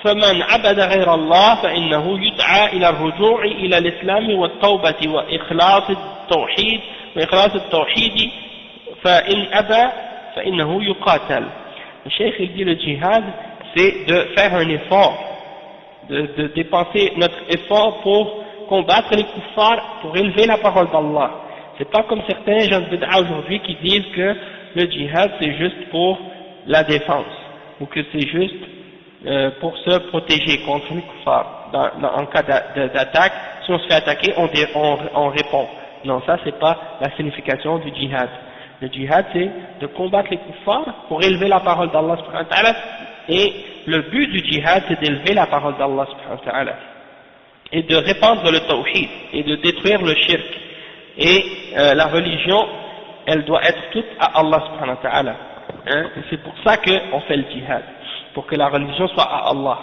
فمن عبد غير الله فإنه يدعى إلى الرجوع إلى الإسلام والتوبة وإخلاص التوحيد فإن أبى فإنه يقاتل. Le cheikh il dit le djihad c'est de faire un effort, de dépenser notre effort pour combattre les kuffars, pour élever la parole d'Allah. C'est pas comme certains gens de bid'a aujourd'hui qui disent que le djihad c'est juste pour la défense, ou que c'est juste pour se protéger contre les kuffars. En cas d'attaque, si on se fait attaquer, on répond. Non, ça c'est pas la signification du djihad. Le djihad c'est de combattre les kuffars pour élever la parole d'Allah subhanahu wa ta'ala. Et le but du djihad c'est d'élever la parole d'Allah subhanahu wa ta'ala et de répandre le tawhid et de détruire le shirk. Et la religion elle doit être toute à Allah subhanahu wa ta'ala, hein? C'est pour ça qu'on fait le djihad, pour que la religion soit à Allah.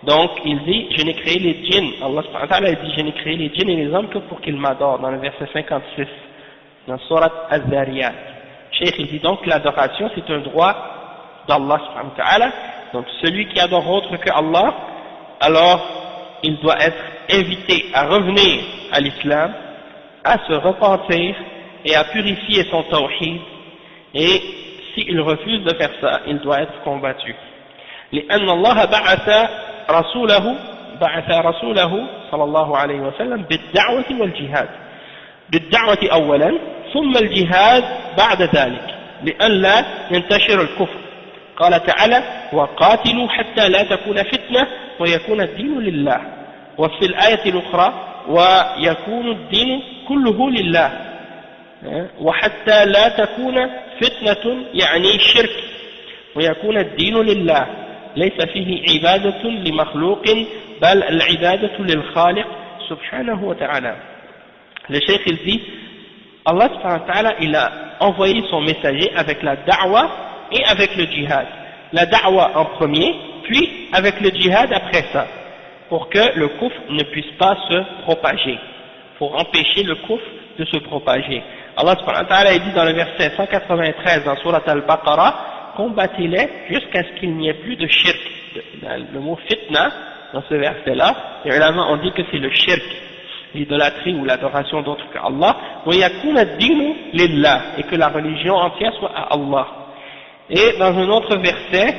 Donc il dit je n'ai créé les djinns, Allah subhanahu wa ta'ala dit je n'ai créé les djinns et les hommes que pour qu'ils m'adorent, dans le verset 56 dans Surat Az-Zariyat. Cheikh il dit donc l'adoration c'est un droit d'Allah subhanahu wa ta'ala. Donc celui qui adore autre que Allah, alors il doit être invité à revenir à l'islam, à se repentir et à purifier son tawhid, et s'il refuse de faire ça, il doit être combattu. لأن الله بعث رسوله صلى الله عليه وسلم بالدعوة والجهاد، بالدعوة أولا ثم الجهاد بعد ذلك لئلا ينتشر الكفر. قال تعالى وقاتلوا حتى لا تكون فتنة ويكون الدين لله، وفي الآية الأخرى ويكون الدين كله لله، وحتى لا تكون فتنة يعني الشرك ويكون الدين لله ليس فيه عبادة لمخلوق بل العبادة للخالق سبحانه وتعالى. Le cheikh il dit Allah subhanahu wa ta'ala il a envoyé son messager avec la da'wa et avec le djihad. La da'wa en premier, puis avec le djihad après ça, pour que le kufr ne puisse pas se propager, pour empêcher le kufr de se propager. Allah subhanahu wa ta'ala dit dans le verset 193 dans Surat Al-Baqarah, combattez-les jusqu'à ce qu'il n'y ait plus de shirk. Le mot fitna dans ce verset là, les ulama ont dit que c'est le shirk, l'idolâtrie ou l'adoration d'autres qu'Allah, et que la religion entière soit à Allah. Et dans un autre verset,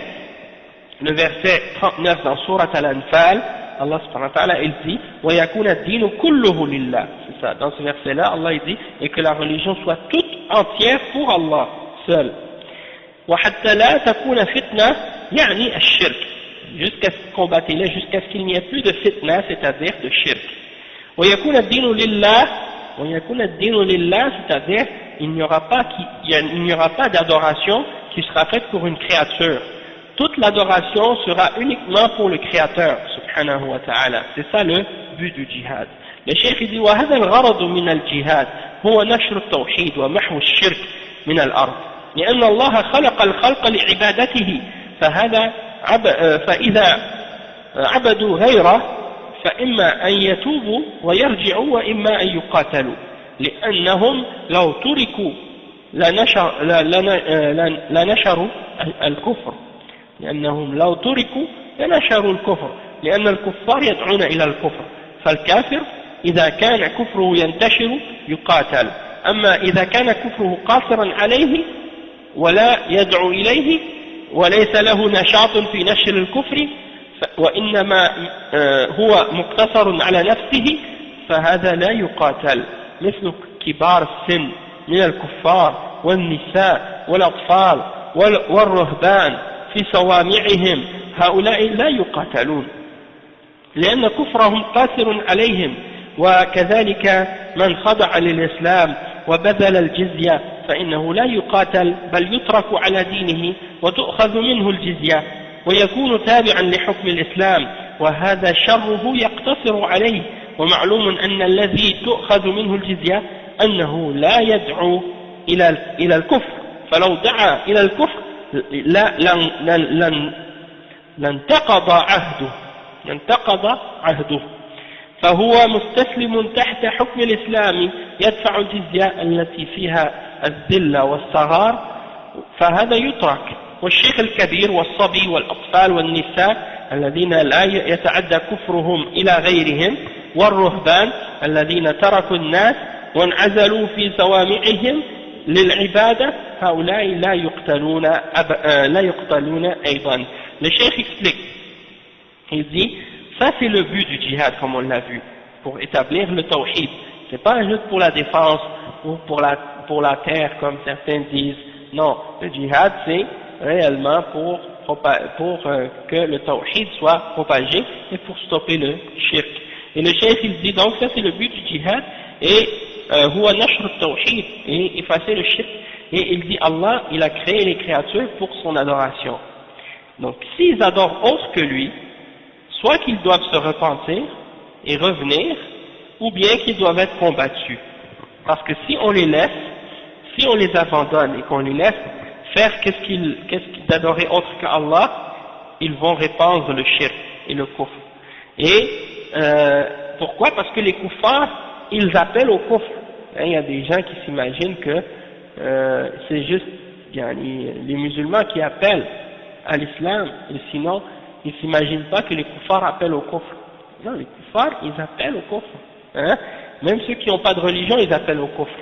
le verset 39 dans Surat Al-Anfal, Allah subhanahu wa ta'ala il dit c'est ça, dans ce verset là Allah il dit et que la religion soit toute entière pour Allah seul. وحتى لا تكون فتنة يعني الشرك jusqu'à combattre-les jusqu'à ce qu'il n'y ait plus de fitna, c'est-à-dire de shirk. ويكون الدين لله ويكون الدين لله, c'est-à-dire il n'y aura pas d'adoration qui sera faite pour une créature. Toute l'adoration sera uniquement pour le Créateur, subhanahu wa ta'ala. C'est ça le but du djihad. Le cheikh dit وهذا الغرض من الجهاد هو نشر التوحيد ومحو الشرك من الأرض لأن الله خلق الخلق لعبادته فإذا عبدوا غيره فإما أن يتوبوا ويرجعوا وإما أن يقاتلوا لأنهم لو تركوا لنشروا الكفر لأن الكفار يدعون إلى الكفر فالكافر إذا كان كفره ينتشر يقاتل أما إذا كان كفره قاصرا عليه ولا يدعو إليه وليس له نشاط في نشر الكفر وإنما هو مقتصر على نفسه فهذا لا يقاتل مثل كبار السن من الكفار والنساء والأطفال والرهبان في صوامعهم هؤلاء لا يقاتلون لأن كفرهم قاصر عليهم وكذلك من خضع للإسلام وبذل الجزية فإنه لا يقاتل بل يترك على دينه وتؤخذ منه الجزية ويكون تابعا لحكم الإسلام وهذا شره يقتصر عليه ومعلوم أن الذي تؤخذ منه الجزية أنه لا يدعو إلى الكفر فلو دعا إلى الكفر لانتقض عهده فهو مستسلم تحت حكم الإسلام يدفع الجزية التي فيها الذلة والصغار فهذا يترك والشيخ الكبير والصبي والأطفال والنساء الذين لا يتعدى كفرهم إلى غيرهم والرهبان الذين تركوا الناس وانعزلوا في صوامعهم للعبادة هؤلاء لا يقتلون أيضا. Le cheikh explique, il dit ça c'est le but du djihad comme on l'a vu, pour établir le tawhid, c'est pas juste pour la défense ou pour la terre comme certains disent, non, le djihad c'est réellement pour que le tawhid soit propagé et pour stopper le shirk. Et le cheikh il dit donc ça c'est le but du djihad et huwa nashr al-tawhid et effacer le shirk et il dit Allah il a créé les créatures pour son adoration. Donc s'ils adorent autre que lui, soit qu'ils doivent se repentir et revenir, ou bien qu'ils doivent être combattus. Parce que si on les abandonne et qu'on les laisse faire qu'est-ce qu'ils d'adorer autre qu'Allah, ils vont répandre le shirk et le kufr. Et pourquoi? Parce que les kuffars, ils appellent au kufr. Il y a des gens qui s'imaginent que c'est juste les musulmans qui appellent à l'islam, et sinon ils ne s'imaginent pas que les kuffars appellent au kufr. Non, les kuffars, ils appellent au kufr. Hein? Même ceux qui n'ont pas de religion, ils appellent au kufr.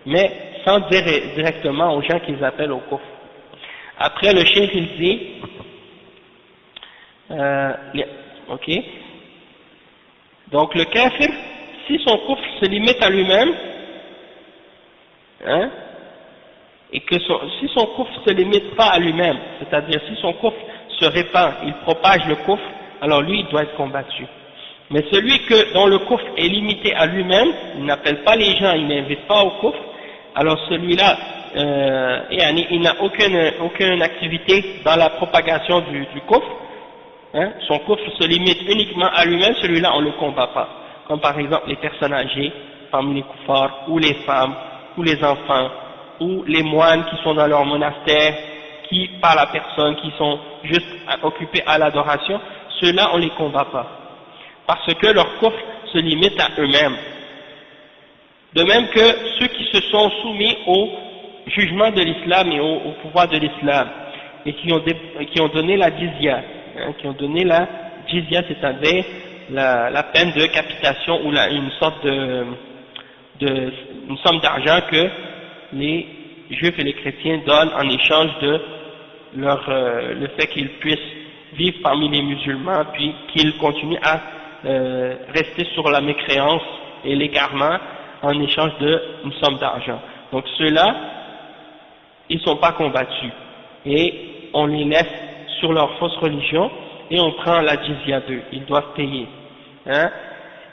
Mais sans dire directement aux gens qu'ils appellent au kufr. Après, le cheikh, il dit, ok, donc le kafir, si son kufr se limite à lui-même, hein, et que si son kufr se limite pas à lui-même, c'est-à-dire si son kufr se répand, il propage le kufr, alors lui il doit être combattu. Mais celui dont le kufr est limité à lui-même, il n'appelle pas les gens, il n'invite pas au kufr, alors celui-là, il n'a aucune activité dans la propagation du kufr, hein, son kufr se limite uniquement à lui-même, celui-là on ne le combat pas. Comme par exemple les personnes âgées parmi les kuffars, ou les femmes, ou les enfants, ou les moines qui sont dans leur monastère, qui par la personne, qui sont juste occupés à l'adoration, ceux-là on ne les combat pas. Parce que leur kufr se limite à eux-mêmes. De même que ceux qui se sont soumis au jugement de l'islam et au pouvoir de l'islam, et qui ont donné la jizya, hein, c'est-à-dire la peine de capitation ou une sorte une somme d'argent que les juifs et les chrétiens donnent en échange de le fait qu'ils puissent vivre parmi les musulmans, puis qu'ils continuent à rester sur la mécréance et l'égarement en échange d'une somme d'argent. Donc ceux-là, ils ne sont pas combattus. et on les laisse sur leur fausse religion et on prend la jizya d'eux, ils doivent payer. Hein,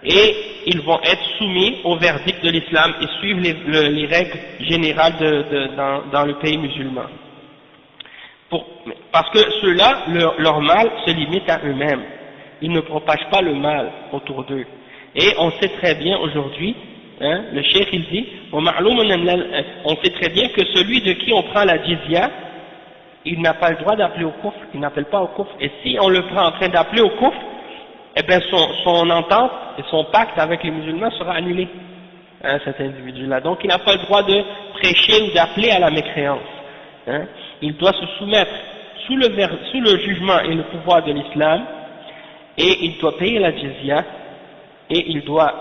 et ils vont être soumis au verdict de l'islam et suivre les règles générales dans le pays musulman. Parce que ceux-là, leur mal se limite à eux-mêmes. Ils ne propagent pas le mal autour d'eux. Et on sait très bien aujourd'hui, hein, le cheikh il dit, on sait très bien que celui de qui on prend la jizya, il n'a pas le droit d'appeler au kufr, il n'appelle pas au kufr. Et si on le prend en train d'appeler au kufr, eh bien son entente et son pacte avec les musulmans sera annulé, hein, cet individu-là. Donc il n'a pas le droit de prêcher ou d'appeler à la mécréance. Hein. Il doit se soumettre sous le jugement et le pouvoir de l'islam, et il doit payer la jizya, et il doit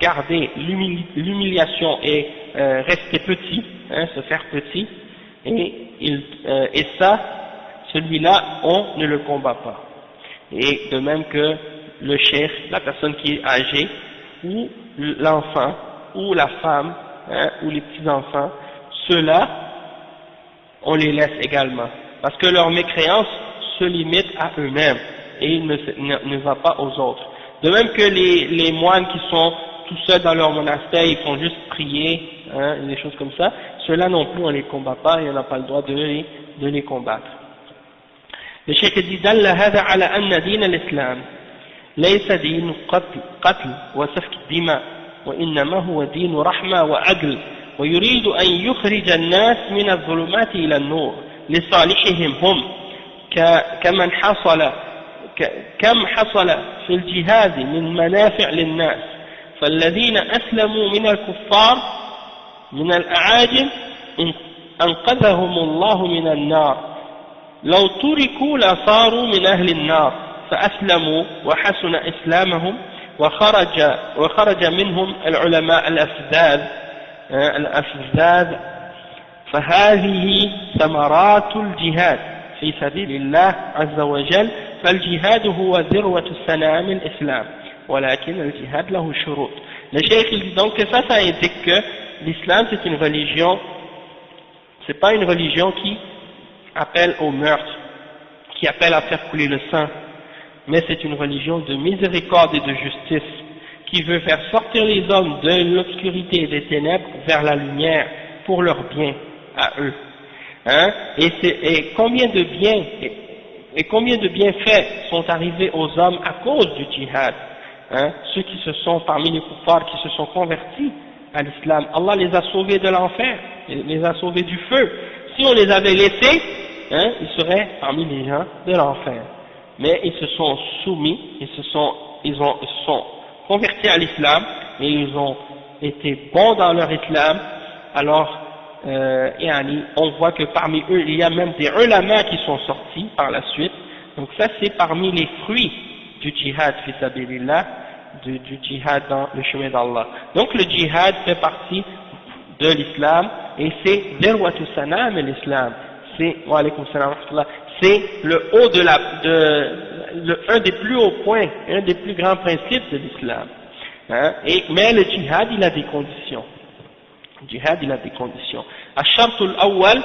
garder l'humiliation et rester petit, hein, se faire petit, et ça, celui-là, on ne le combat pas. Et de même que le cheikh, la personne qui est âgée, ou l'enfant, ou la femme, hein, ou les petits-enfants, ceux-là, on les laisse également. Parce que leur mécréance se limite à eux-mêmes, et ne va pas aux autres. De même que les moines qui sont tout seuls dans leur monastère, ils font juste prier, hein, des choses comme ça, ceux-là non plus on les combat pas, et on n'a pas le droit de les combattre. Le cheikh dit دل هذا على أن دين الإسلام ليس دين قتل وسفك الدماء وإنما هو دين رحمة وعدل ويريد أن يخرج الناس من الظلمات إلى النور لصالحهم هم كم حصل في الجهاد من منافع للناس فالذين أسلموا من الكفار من الأعاجم أنقذهم الله من النار لو تركوا لصاروا من أهل النار فأسلموا وحسن إسلامهم وخرج منهم العلماء الأفذاذ فهذه ثمرات الجهاد في سبيل الله عز وجل فالجهاد هو ذروة سنام الإسلام ولكن الجهاد له شروط. Le cheikh dit donc que ça indique que l'islam c'est une religion, c'est pas une religion qui appelle au meurtre, qui appelle à faire couler le sang, mais c'est une religion de miséricorde et de justice, qui veut faire sortir les hommes de l'obscurité et des ténèbres vers la lumière pour leur bien à eux. Hein? Et combien de bienfaits sont arrivés aux hommes à cause du djihad, hein? Ceux qui se sont parmi les kuffars, qui se sont convertis à l'islam, Allah les a sauvés de l'enfer, les a sauvés du feu. Si on les avait laissés, hein, ils seraient parmi les gens de l'enfer. Mais ils se sont soumis, ils se sont convertis à l'islam, et ils ont été bons dans leur islam. Alors, on voit que parmi eux, il y a même des ulama qui sont sortis par la suite. Donc ça, c'est parmi les fruits du djihad fi sabilillah, du djihad dans le chemin d'Allah. Donc le djihad fait partie de l'islam, et c'est Zirwatu Sanam l'islam. C'est le haut un des plus hauts points, un des plus grands principes de l'islam. Hein? Mais le djihad, il a des conditions. Le djihad, il a des conditions. الشرط الأول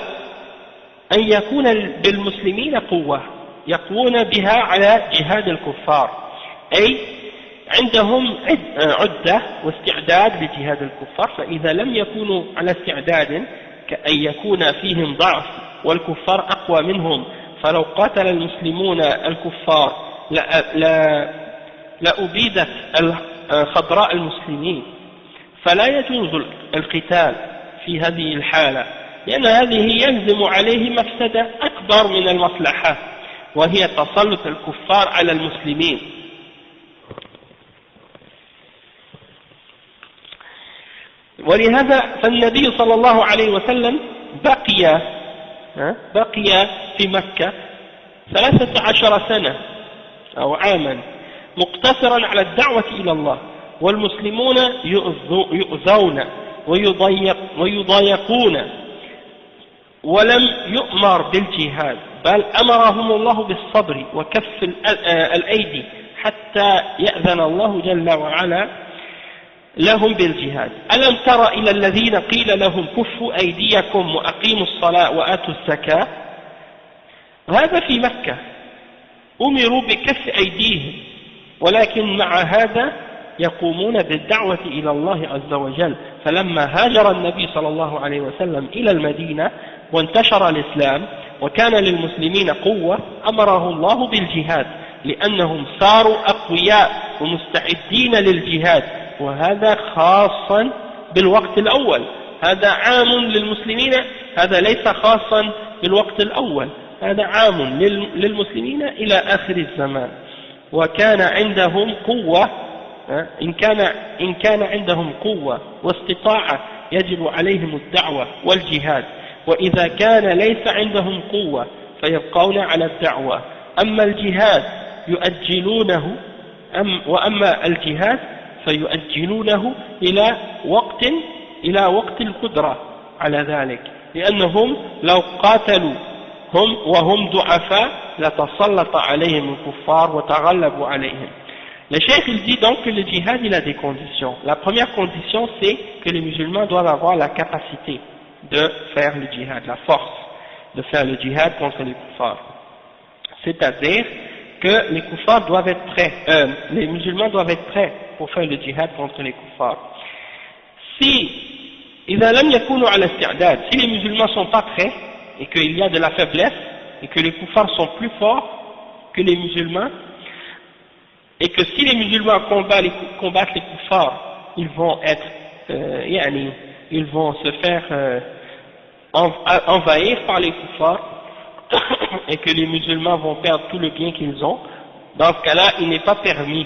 أن يكون بالمسلمين قوة يقوون بها على جهاد الكفار، أي عندهم عدة واستعداد لجهاد الكفار، فإذا لم يكونوا على استعداد كأن يكون فيهم ضعف والكفار أقوى منهم، فلو قاتل المسلمون الكفار لأبيدت خضراء المسلمين، فلا يجوز القتال في هذه الحالة، لأن هذه يلزم عليه مفسدة أكبر من المصلحة، وهي تسلط الكفار على المسلمين. ولهذا فالنبي صلى الله عليه وسلم بقي في مكة 13 سنة أو عاما مقتصرا على الدعوة إلى الله، والمسلمون يؤذون ويضايقون، ولم يؤمر بالجهاد، بل أمرهم الله بالصبر وكف الأيدي حتى يأذن الله جل وعلا لهم بالجهاد. ألم تر إلى الذين قيل لهم كفوا أيديكم وأقيموا الصلاة وآتوا الزكاة هذا في مكة أمروا بكف أيديهم ولكن مع هذا يقومون بالدعوة إلى الله عز وجل. فلما هاجر النبي صلى الله عليه وسلم إلى المدينة وانتشر الإسلام وكان للمسلمين قوة أمره الله بالجهاد لأنهم صاروا أقوياء ومستعدين للجهاد، وهذا خاصا بالوقت الأول، هذا عام للمسلمين، هذا ليس خاصا بالوقت الأول، هذا عام للمسلمين إلى آخر الزمان. وكان عندهم قوة، إن كان عندهم قوة واستطاعة يجب عليهم الدعوة والجهاد، وإذا كان ليس عندهم قوة فيبقون على الدعوة. أما الجهاد يؤجلونه وأما الجهاد فيؤجلونه إلى وقت القدرة على ذلك، لأنهم لو قاتلوا هم وهم ضعفاء لتسلط عليهم الكفار وتغلبوا عليهم. Le cheikh il dit donc que le djihad il a des conditions. La première condition c'est que les musulmans doivent avoir la capacité de faire le djihad, la force de faire le djihad contre les kuffars. C'est-à-dire que les kuffars doivent être prêts, les musulmans doivent être prêts pour faire le djihad contre les kuffars. إذا لم يكونوا على استعداد, si les musulmans sont pas prêts et qu'il y a de la faiblesse et que les kuffars sont plus forts que les musulmans, et que si les musulmans combattent les kuffars, ils vont être, ils vont se faire envahir par les kuffars et que les musulmans vont perdre tout le bien qu'ils ont. Dans ce cas-là, il n'est pas permis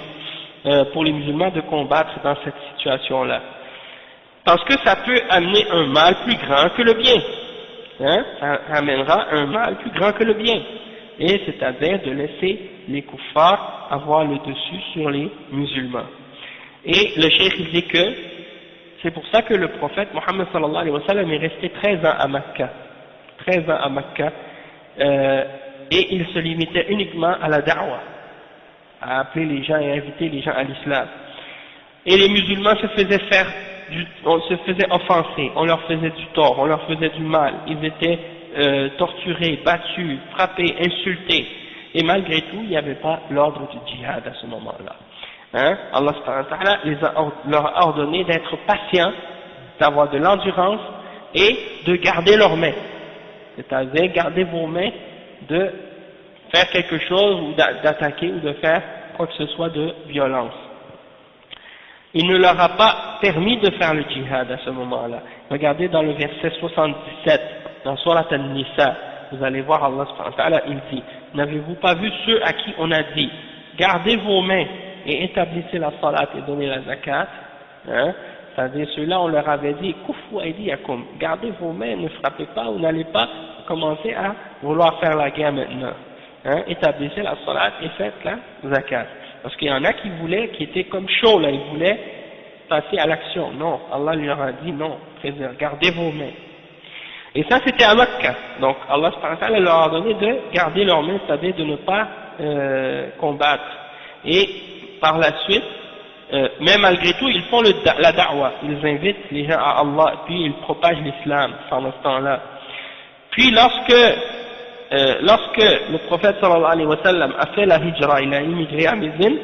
pour les musulmans de combattre dans cette situation-là, parce que ça peut amener un mal plus grand que le bien, ça amènera un mal plus grand que le bien, et c'est-à-dire de laisser les kuffars avoir le dessus sur les musulmans. Et le cheikh il dit que c'est pour ça que le prophète Mohammed sallallahu alayhi wa sallam est resté 13 ans à Mecca, 13 ans à Mecca, et il se limitait uniquement à la da'wa, à appeler les gens et inviter les gens à l'islam. Et les musulmans se faisaient offenser, on leur faisait du tort, on leur faisait du mal, ils étaient torturés, battus, frappés, insultés, et malgré tout il n'y avait pas l'ordre du djihad à ce moment-là. Allah subhanahu wa ta'ala leur a ordonné d'être patients, d'avoir de l'endurance et de garder leurs mains, c'est-à-dire garder vos mains de faire quelque chose ou d'attaquer ou de faire quoi que ce soit de violence. Il ne leur a pas permis de faire le djihad à ce moment-là. Regardez dans le verset 77 dans Surat An-Nisa, vous allez voir Allah subhanahu wa ta'ala, il dit: n'avez-vous pas vu ceux à qui on a dit gardez vos mains et établissez la salat et donnez la zakat, c'est-à-dire ceux-là on leur avait dit kufu aydiyakum, gardez vos mains, ne frappez pas ou n'allez pas commencer à vouloir faire la guerre maintenant, établissez la salat et faites la zakat, parce qu'il y en a qui étaient comme chauds là, ils voulaient passer à l'action. Non, Allah leur a dit non, gardez vos mains. Et ça c'était à Mecca, donc Allah subhanahu wa ta'ala leur a ordonné de garder leurs mains, c'est-à-dire de ne pas combattre. Et par la suite, mais malgré tout ils font la da'wa, ils invitent les gens à Allah, puis ils propagent l'islam pendant ce temps-là. Puis lorsque le prophète sallallahu alayhi wa sallam a fait la hijra, il a immigré à Médine,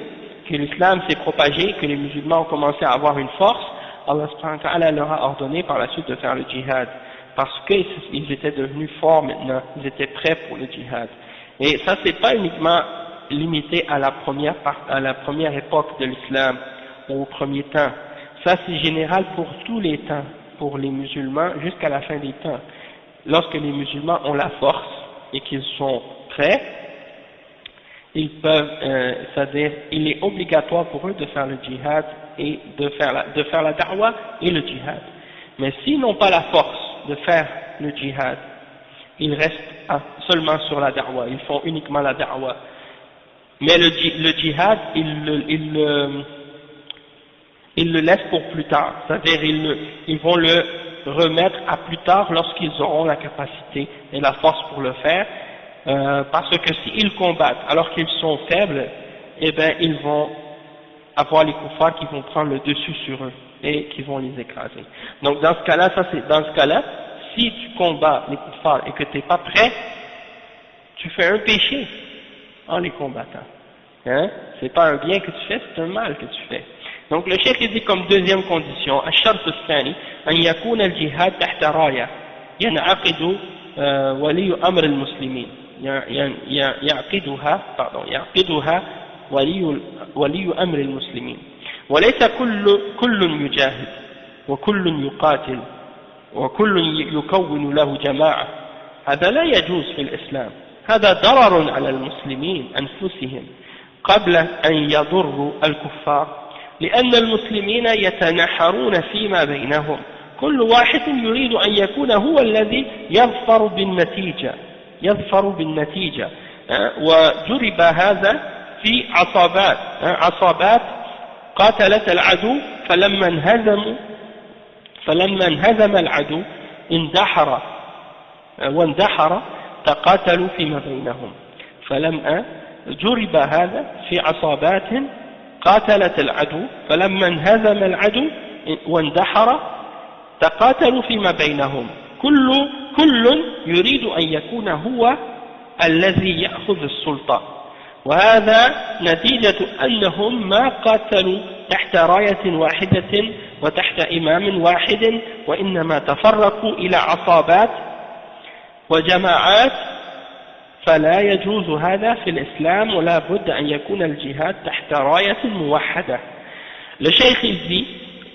que l'islam s'est propagé, que les musulmans ont commencé à avoir une force, Allah subhanahu wa ta'ala leur a ordonné par la suite de faire le djihad, parce qu'ils étaient devenus forts maintenant, ils étaient prêts pour le djihad. Et ça c'est pas uniquement limité à la première époque de l'islam, ou au premier temps, ça c'est général pour tous les temps, pour les musulmans jusqu'à la fin des temps. Lorsque les musulmans ont la force et qu'ils sont prêts, ils peuvent, c'est-à-dire, il est obligatoire pour eux de faire le djihad et de faire la da'wa et le djihad. Mais s'ils n'ont pas la force de faire le djihad, ils restent seulement sur la da'wa, ils font uniquement la da'wa. Mais le djihad, ils le laissent pour plus tard, c'est-à-dire ils vont le remettre à plus tard lorsqu'ils auront la capacité et la force pour le faire, parce que s'ils combattent alors qu'ils sont faibles, eh bien ils vont avoir les kuffars qui vont prendre le dessus sur eux et qui vont les écraser. Donc dans ce cas-là, si tu combats les kuffars et que tu n'es pas prêt, tu fais un péché en les combattant. Hein? C'est pas un bien que tu fais, c'est un mal que tu fais. Donc le cheikh dit comme deuxième condition, الشرط الثاني أن يكون الجهاد تحت راية ينعقد ولي أمر المسلمين يعقدها ولي أمر المسلمين وليس كل يجاهد وكل يقاتل وكل يكون له جماعة. هذا لا يجوز في الإسلام، هذا ضرر على المسلمين أنفسهم قبل أن يضروا الكفار، لأن المسلمين يتنحرون فيما بينهم، كل واحد يريد أن يكون هو الذي يظفر بالنتيجة. وجرب هذا في عصابات قاتلت العدو فلما انهزم العدو واندحر تقاتلوا فيما بينهم. جرب هذا في عصابات قاتلت العدو فلما انهزم العدو واندحر تقاتلوا فيما بينهم، كل يريد أن يكون هو الذي يأخذ السلطة، وهذا نتيجة أنهم ما قاتلوا تحت راية واحدة وتحت إمام واحد، وإنما تفرقوا إلى عصابات وجماعات، فلا يجوز هذا في الإسلام ولا بد أن يكون الجهاد تحت راية موحدة. Le cheikh il dit,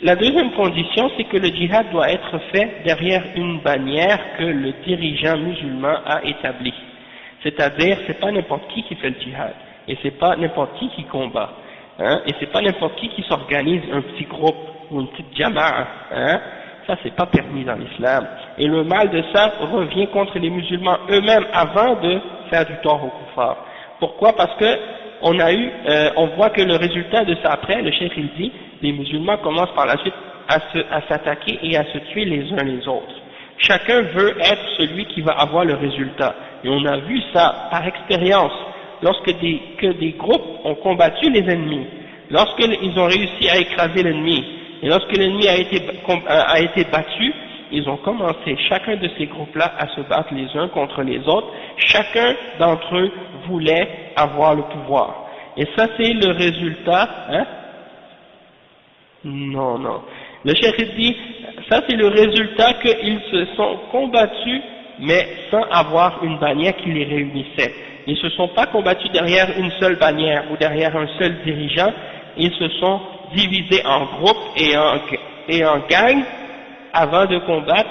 la deuxième condition c'est que le djihad doit être fait derrière une bannière que le dirigeant musulman a établie. C'est-à-dire, c'est pas n'importe qui fait le djihad, et c'est pas n'importe qui combat, hein, et c'est pas n'importe qui s'organise un petit groupe ou une petite jama'a, hein. Ça c'est pas permis dans l'islam. Et le mal de ça revient contre les musulmans eux-mêmes avant de faire du tort aux kuffars. Pourquoi? Parce que on voit que le résultat de ça après, le cheikh il dit, les musulmans commencent par la suite à s'attaquer et à se tuer les uns les autres. Chacun veut être celui qui va avoir le résultat. Et on a vu ça par expérience, lorsque des groupes ont combattu les ennemis, lorsqu'ils ont réussi à écraser l'ennemi, et lorsque l'ennemi a été battu, ils ont commencé, chacun de ces groupes-là, à se battre les uns contre les autres. Chacun d'entre eux voulait avoir le pouvoir. Et ça, c'est le résultat, hein? Non. Le cheikh dit, ça c'est le résultat qu'ils se sont combattus, mais sans avoir une bannière qui les réunissait. Ils ne se sont pas combattus derrière une seule bannière ou derrière un seul dirigeant, ils se sont divisés en groupes et en gangs avant de combattre,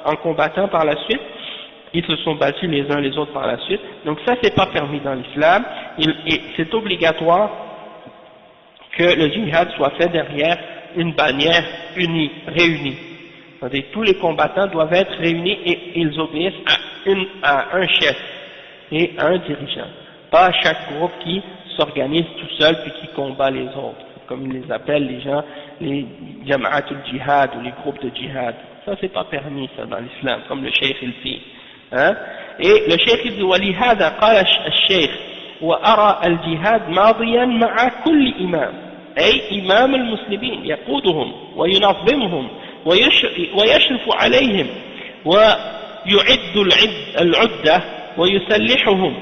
en combattant par la suite, ils se sont battus les uns les autres par la suite. Donc ça c'est pas permis dans l'islam, et c'est obligatoire que le djihad soit fait derrière une bannière unie, réunie. C'est-à-dire tous les combattants doivent être réunis et ils obéissent à un chef et à un dirigeant. Pas chaque groupe qui s'organise tout seul puis qui combat les autres, comme ils les appellent les gens, les jama'atul jihad ou les groupes de jihad. Ça c'est pas permis ça dans l'islam, comme le cheikh il dit. Hein? Et le cheikh il dit وَلِهَذَا قال الشيخ وأرى الجهاد ماضيا مع كل إمام، أي إمام المسلمين يقودهم وينظمهم ويشرف عليهم ويعد العدة ويسلحهم.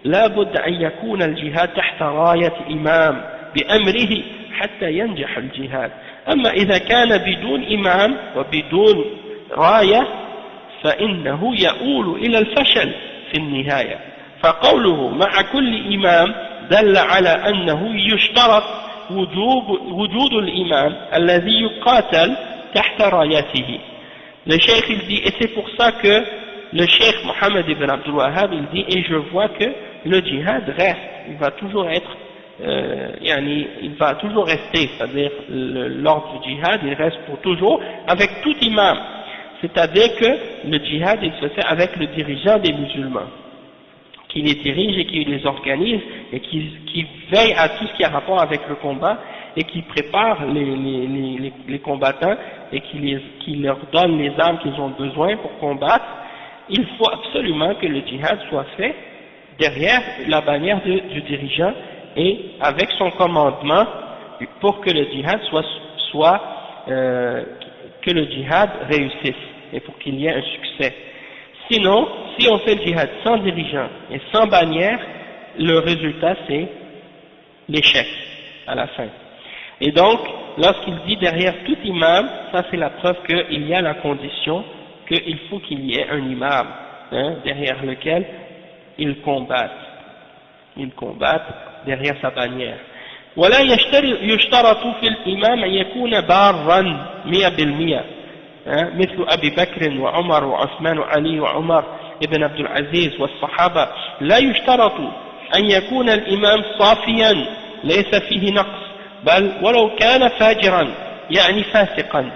لا بد أن يكون الجهاد تحت راية إمام بأمره حتى ينجح الجهاد. أما إذا كان بدون إمام وبدون راية فإنه يؤول إلى الفشل في النهاية. فقوله مع كل إمام دل على أنه يشترط وجود الإمام الذي يقاتل تحت رايته. Le cheikh il dit, et c'est pour ça que le cheikh Mohammed ibn Abdul Wahhab il dit, et je vois que le djihad reste, il va toujours être, il va toujours rester, c'est-à-dire l'ordre du djihad il reste pour toujours avec tout imam, c'est-à-dire que le djihad il se fait avec le dirigeant des musulmans, qui les dirige et qui les organise et qui veille à tout ce qui a rapport avec le combat et qui prépare les combattants et qui leur donne les armes qu'ils ont besoin pour combattre. Il faut absolument que le djihad soit fait derrière la bannière du dirigeant et avec son commandement pour que le djihad que le djihad réussisse et pour qu'il y ait un succès. Sinon, si on fait le djihad sans dirigeant et sans bannière, le résultat c'est l'échec à la fin. Et donc, lorsqu'il dit derrière tout imam, ça c'est la preuve qu'il y a la condition qu'il faut qu'il y ait un imam, derrière lequel ils combattent derrière sa bannière. ولا يشترط في الإمام أن يكون بارا 100%، مثل أبي بكر وعمر وعثمان وعلي وعمر ابن عبد العزيز والصحابة. لا يشترط أن يكون الإمام صافيا ليس فيه نقص، بل ولو كان فاجرا يعني فاسقا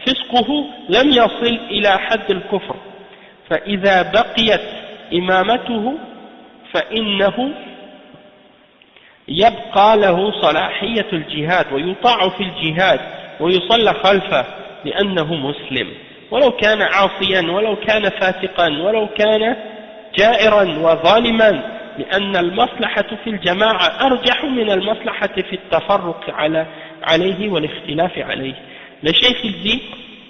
فسقه لم يصل إلى حد الكفر، فإذا بقيت إمامته فإنه يبقى له صلاحية الجهاد ويطاع في الجهاد ويصلى خلفه لأنه مسلم، ولو كان عاصيا ولو كان فاسقا ولو كان جائرا وظالما، لأن المصلحة في الجماعة أرجح من المصلحة في التفرق عليه والاختلاف عليه. Le cheikh il dit,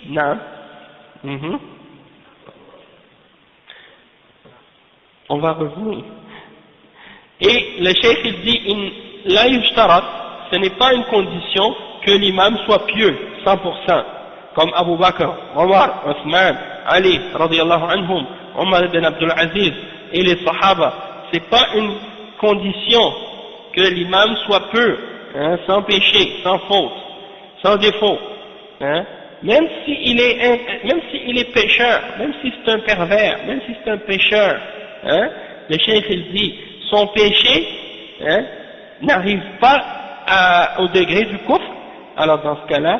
non, on va revenir. Et le cheikh il dit, la yushtarat, ce n'est pas une condition que l'imam soit pieux, 100%, comme Abu Bakr, Omar, Othman, Ali, radiyallahu anhum, Omar ibn Abdul Aziz et les Sahaba. C'est pas une condition que l'imam soit peu, sans péché, sans faute, sans défaut, même s'il est pécheur, même si c'est un pervers, même si c'est un pécheur, le cheikh il dit, son péché n'arrive pas au degré du kufr, alors dans ce cas-là,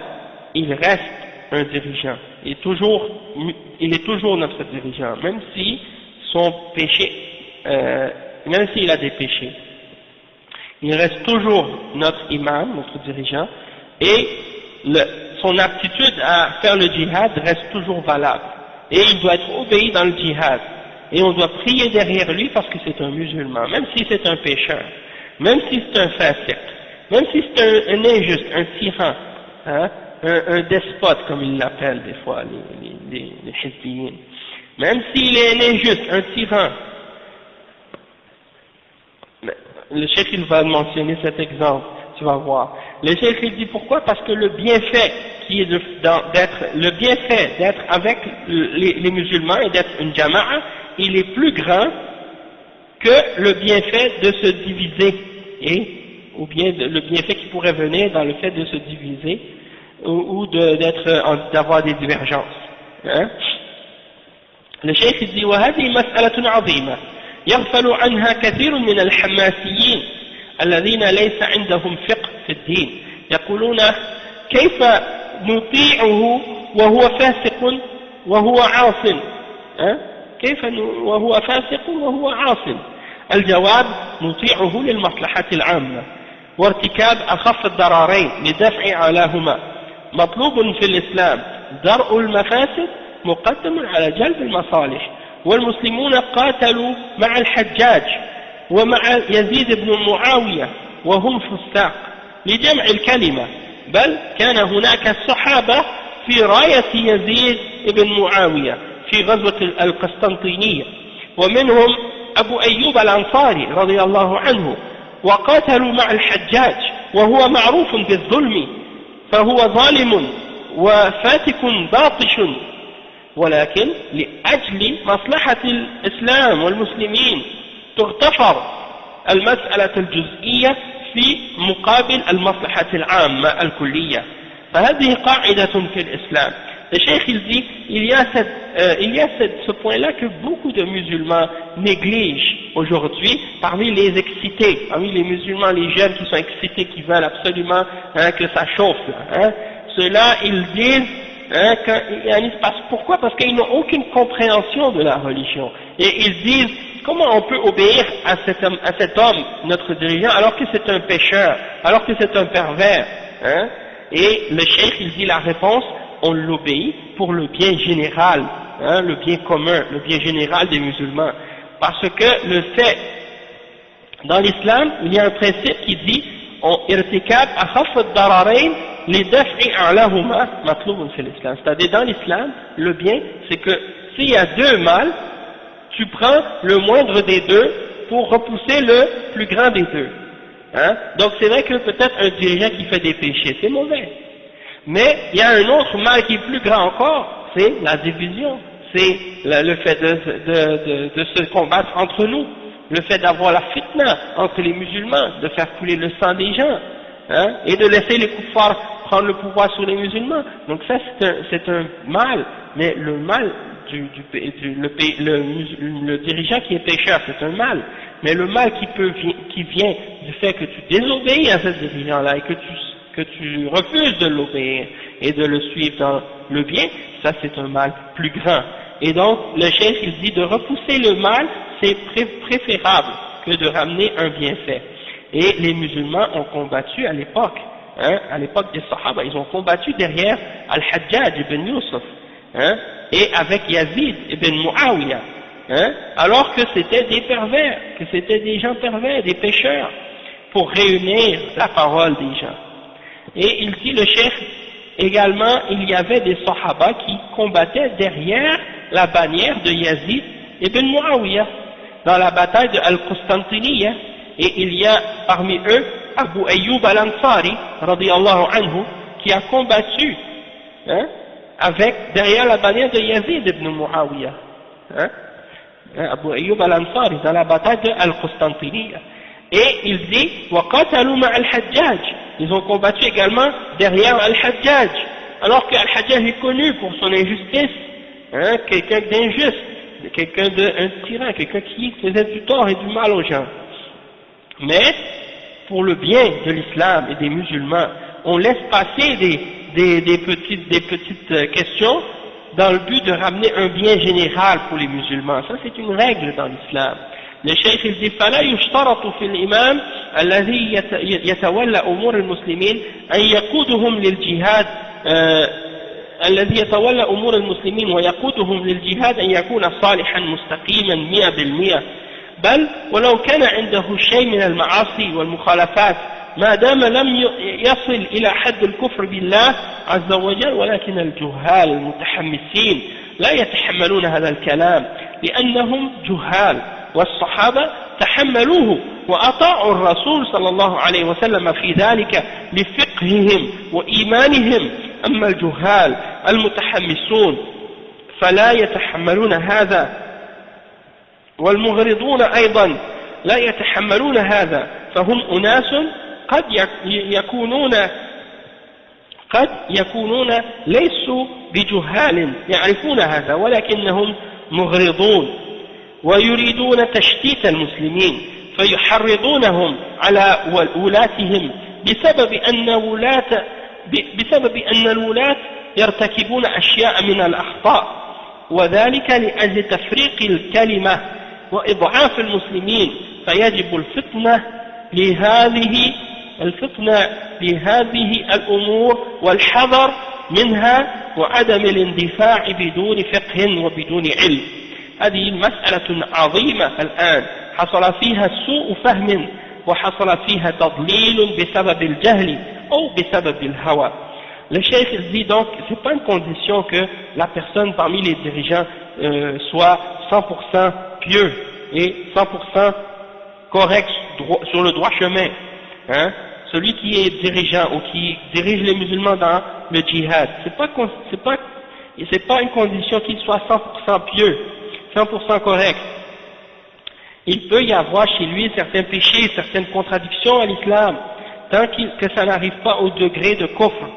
il reste un dirigeant, il est toujours notre dirigeant, même si son péché, même s'il a des péchés, il reste toujours notre imam, notre dirigeant, et son aptitude à faire le djihad reste toujours valable, et il doit être obéi dans le djihad, et on doit prier derrière lui parce que c'est un musulman, même si c'est un pécheur, même si c'est un fasiq, même si c'est un injuste, un tyran, un despote comme ils l'appellent des fois les hizbiyin, même s'il est un injuste, un tyran. Le cheikh il va mentionner cet exemple, tu vas voir. Le cheikh il dit pourquoi? Parce que le bienfait qui est d'être avec les musulmans et d'être une jama'a, il est plus grand que le bienfait de se diviser, ou bien le bienfait qui pourrait venir dans le fait de se diviser ou d'avoir des divergences. Le cheikh il dit وهذه مسألة عظيمة يغفل عنها كثير من الحماسيين الذين ليس عندهم فقه في الدين، يقولون كيف نطيعه وهو فاسق وهو عاص، كيف وهو فاسق وهو عاص؟ الجواب نطيعه للمصلحة العامة وارتكاب أخف الضررين لدفع أعلاهما. مطلوب في الإسلام درء المفاسد مقدم على جلب المصالح، والمسلمون قاتلوا مع الحجاج ومع يزيد بن معاوية وهم فساق لجمع الكلمة، بل كان هناك الصحابة في راية يزيد بن معاوية في غزوة القسطنطينية، ومنهم أبو أيوب الأنصاري رضي الله عنه، وقاتلوا مع الحجاج وهو معروف بالظلم، فهو ظالم وفاتك باطش، ولكن لأجل مصلحة الإسلام والمسلمين تغتفر المسألة الجزئية في مقابل المصلحة العامة الكلية. فهذه قاعدة في الإسلام. Le cheikh il dit, il y a ce point-là que beaucoup de musulmans négligent aujourd'hui parmi les excités, parmi les musulmans, les jeunes qui sont excités, qui veulent absolument que ça chauffe. Ceux-là, ils disent, pourquoi? Parce qu'ils n'ont aucune compréhension de la religion. Et ils disent, comment on peut obéir à cet homme, notre dirigeant, alors que c'est un pécheur, alors que c'est un pervers, Et le cheikh il dit la réponse, on l'obéit pour le bien général, le bien commun, le bien général des musulmans. Parce que le fait, dans l'islam, il y a un principe qui dit, irtikab akhaf ad-dararain li daf'i a'lahuma matlubun fil islam. C'est-à-dire dans l'islam, le bien, c'est que s'il y a deux mal, tu prends le moindre des deux pour repousser le plus grand des deux. Hein? Donc c'est vrai que peut-être un dirigeant qui fait des péchés, c'est mauvais. Mais il y a un autre mal qui est plus grand encore, c'est la division. C'est le fait de se combattre entre nous, le fait d'avoir la fitna entre les musulmans, de faire couler le sang des gens, hein, et de laisser les kuffars prendre le pouvoir sur les musulmans. Donc ça c'est un mal, mais le mal le dirigeant qui est pécheur, c'est un mal, mais le mal qui vient du fait que tu désobéis à ce dirigeant-là et que tu refuses de l'obéir et de le suivre dans le bien, ça c'est un mal plus grand. Et donc, le cheikh il dit de repousser le mal, c'est préférable que de ramener un bienfait. Et les musulmans ont combattu à l'époque, hein, à l'époque des Sahaba, ils ont combattu derrière Al-Hajjaj ibn Yusuf, hein, et avec Yazid ibn Muawiyah, hein, alors que c'était des pervers, que c'était des gens pervers, des pécheurs, pour réunir la parole des gens. Et il dit, le cheikh, également, il y avait des Sahaba qui combattaient derrière la bannière de Yazid ibn Muawiyah dans la bataille de Al-Qustantiniya, et il y a parmi eux Abu Ayyub al-Ansari radiyallahu anhu qui a combattu, hein, derrière la bannière de Yazid ibn Muawiyah, hein, Abu Ayyub al-Ansari dans la bataille de Al-Qustantiniya. Et il dit وَقَتَلُوا مَعَ الْحَجَّاجِ, ils ont combattu également derrière Al-Hajjaj, alors que Al-Hajjaj est connu pour son injustice, hein, quelqu'un d'injuste, un tyran, quelqu'un qui faisait du tort et du mal aux gens. Mais pour le bien de l'islam et des musulmans, on laisse passer des petites questions dans le but de ramener un bien général pour les musulmans. Ça c'est une règle dans l'islam. Le cheikh il dit فلا يشترط في الإمام الذي يتولى أمور المسلمين أن يقودهم للجهاد الذي يتولى أمور المسلمين ويقودهم للجهاد أن يكون صالحا مستقيما 100%، بل ولو كان عنده شيء من المعاصي والمخالفات ما دام لم يصل إلى حد الكفر بالله عز وجل، ولكن الجهال المتحمسين لا يتحملون هذا الكلام لأنهم جهال، والصحابة تحملوه وأطاعوا الرسول صلى الله عليه وسلم في ذلك لفقههم وإيمانهم. أما الجهال المتحمسون فلا يتحملون هذا، والمغرضون أيضا لا يتحملون هذا، فهم أناس قد يكونون ليسوا بجهال يعرفون هذا، ولكنهم مغرضون ويريدون تشتيت المسلمين فيحرضونهم على ولاتهم بسبب أن الولاة يرتكبون أشياء من الأخطاء، وذلك لأجل تفريق الكلمة وإضعاف المسلمين، فيجب الفتنة لهذه الأمور والحذر منها وعدم الاندفاع بدون فقه وبدون علم. هذه مسألة عظيمة الآن حصل فيها سوء فهم وحصل فيها تضليل بسبب الجهل أو بسبب الهوى. Le cheikh dit donc, c'est pas une condition que la personne parmi les dirigeants soit 100% pieux et 100% correct sur le droit chemin. Hein? Celui qui est dirigeant ou qui dirige les musulmans dans le djihad, c'est pas une condition qu'il soit 100% pieux, 100% correct. Il peut y avoir chez lui certains péchés, certaines contradictions à l'islam, tant que ça n'arrive pas au degré de kufr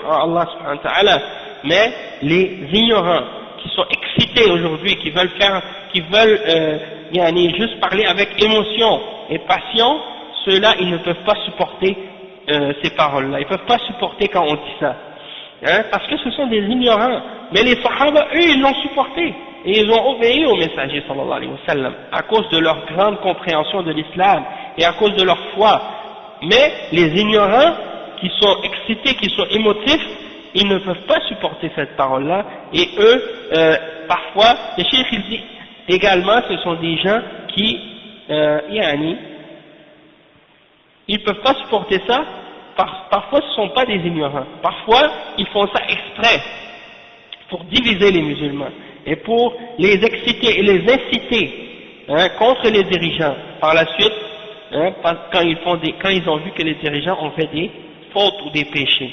en Allah subhanahu wa ta'ala. Mais les ignorants qui sont excités aujourd'hui, qui veulent juste parler avec émotion et passion, ceux-là ils ne peuvent pas supporter ces paroles-là, ils ne peuvent pas supporter quand on dit ça, hein, parce que ce sont des ignorants. Mais les sahaba, eux, ils l'ont supporté et ils ont obéi au messager sallallahu alayhi wa sallam à cause de leur grande compréhension de l'islam et à cause de leur foi. Mais les ignorants qui sont excités, qui sont émotifs, ils ne peuvent pas supporter cette parole-là, et eux, parfois, le cheikh il dit également, ce sont des gens qui, ils ne peuvent pas supporter ça, parfois ce ne sont pas des ignorants, parfois ils font ça exprès, pour diviser les musulmans, et pour les exciter et les inciter contre les dirigeants. Par la suite, quand ils ont vu que les dirigeants ont fait des fautes ou des péchés,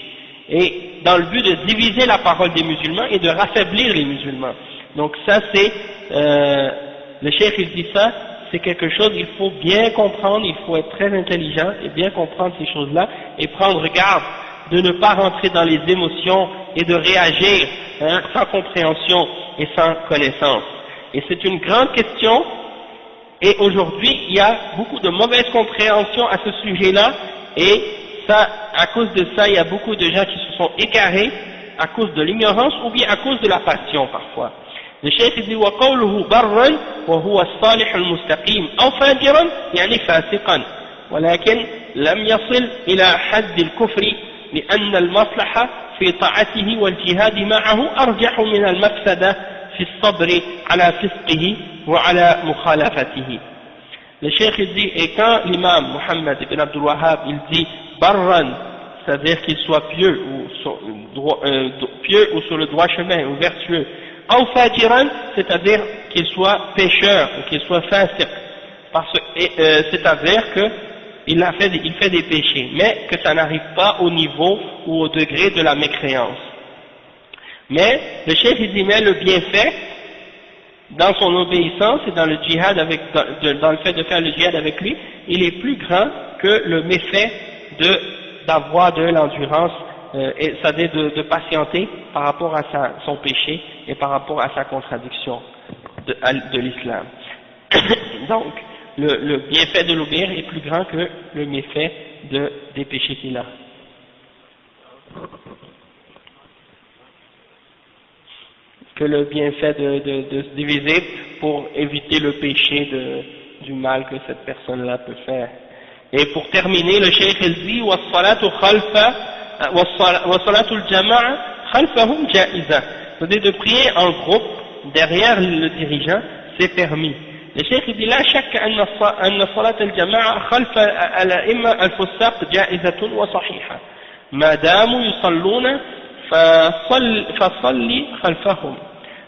et dans le but de diviser la parole des musulmans et de raffaiblir les musulmans. Donc ça c'est, le cheikh il dit ça, c'est quelque chose il faut bien comprendre, il faut être très intelligent et bien comprendre ces choses-là et prendre garde de ne pas rentrer dans les émotions et de réagir sans compréhension et sans connaissance. Et c'est une grande question, et aujourd'hui il y a beaucoup de mauvaise compréhension à ce sujet-là, et ça, à cause de ça, il y a beaucoup de gens qui se sont égarés à cause de l'ignorance ou bien à cause de la passion parfois. Le cheikh dit وقوله برا وهو الصالح المستقيم أو فاجرا يعني فاسقا ولكن لم يصل إلى حد الكفر لأن المصلحة في طاعته والجهاد معه أرجح من المفسدة في الصبر على فسقه وعلى مخالفته. Le cheikh dit, et quand l'imam Muhammad ibn Abdul Wahhab il dit barran, c'est-à-dire qu'il soit pieux ou sur le droit chemin ou vertueux, ou fajiran, c'est-à-dire qu'il soit pécheur ou qu'il soit fasiq, c'est-à-dire qu'il fait des péchés, mais que ça n'arrive pas au niveau ou au degré de la mécréance. Mais le cheikh il dit, mais le bienfait dans son obéissance et dans le djihad dans le fait de faire le djihad avec lui, il est plus grand que le méfait d'avoir de l'endurance, c'est-à-dire de patienter par rapport à son péché et par rapport à sa contradiction de l'islam. Donc, le bienfait de l'obéir est plus grand que le méfait des péchés qu'il a. Que le bienfait de se diviser pour éviter le péché du mal que cette personne-là peut faire. Et pour terminer, le cheikh il dit وَالصَّلَاةُ الْجَمَاعَ خَلْفَهُمْ جَائِزَةٌ, c'est-à-dire de prier en groupe derrière le dirigeant, c'est permis. Le cheikh il dit لا شك أن صلاة الجماعة خلف الأئمة الفساق جائزة وصحيحة ما داموا يصلون فصل خلفهم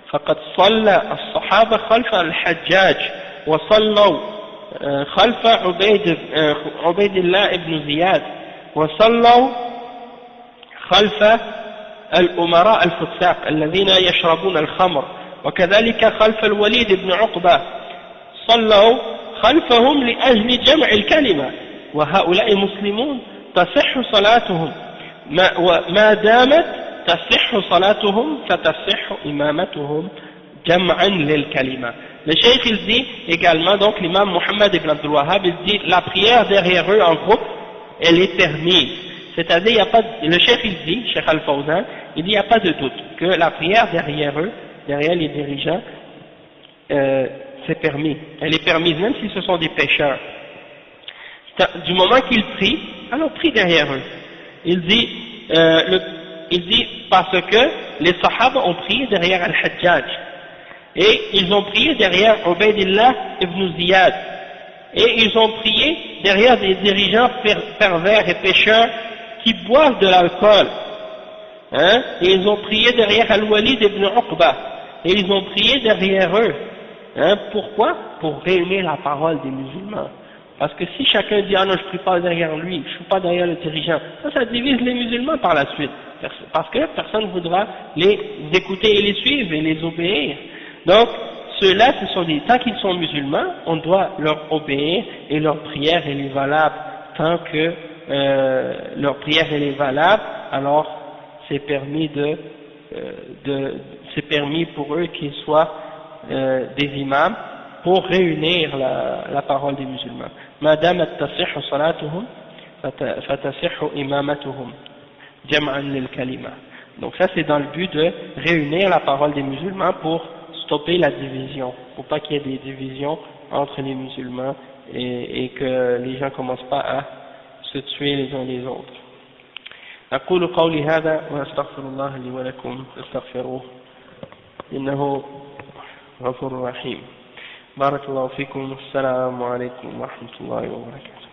فقد صلى الصحابة خلف الحجاج وصلوا خلف عبيد الله بن زياد وصلوا خلف الأمراء الفساق الذين يشربون الخمر وكذلك خلف الوليد بن عقبة صلوا خلفهم لأجل جمع الكلمة وهؤلاء مسلمون تصح صلاتهم ما دامت تصح صلاتهم فتصح إمامتهم جمعا للكلمة. Le cheikh il dit également, donc l'imam Muhammad ibn Abdul Wahhab il dit la prière derrière eux en groupe elle est permise, c'est-à-dire il y a pas le cheikh il dit, Cheikh Al-Fawzan il dit il n'y a pas de doute que la prière derrière eux, derrière les dirigeants c'est permis, elle est permise même si ce sont des pécheurs. Du moment qu'ils prient, alors prie derrière eux. Il dit parce que les Sahaba ont prié derrière Al-Hajjaj et ils ont prié derrière Ubaydillah ibn Ziyad et ils ont prié derrière des dirigeants pervers et pécheurs qui boivent de l'alcool, et ils ont prié derrière Al-Walid ibn Uqba et ils ont prié derrière eux. Pourquoi? Pour réunir la parole des musulmans. Parce que si chacun dit « Ah non, je ne prie pas derrière lui, je ne suis pas derrière le dirigeant », ça divise les musulmans par la suite. Parce que personne ne voudra les écouter et les suivre et les obéir. Donc, ceux-là, tant qu'ils sont musulmans, on doit leur obéir et leur prière elle est valable. Tant que leur prière elle est valable, alors c'est permis c'est permis pour eux qu'ils soient des imams pour réunir la parole des musulmans. Madame tasihhu salatuhum fatasihhu imamatuhum jam'an lil kalima. Donc ça c'est dans le but de réunir la parole des musulmans pour stopper la division, pour pas qu'il y ait des divisions entre les musulmans et que les gens commencent pas à se tuer les uns les autres. أقول قولي هذا وأستغفر الله لي ولكم فاستغفروه إنه غفور رحيم. بارك الله فيكم. السلام عليكم ورحمة الله وبركاته.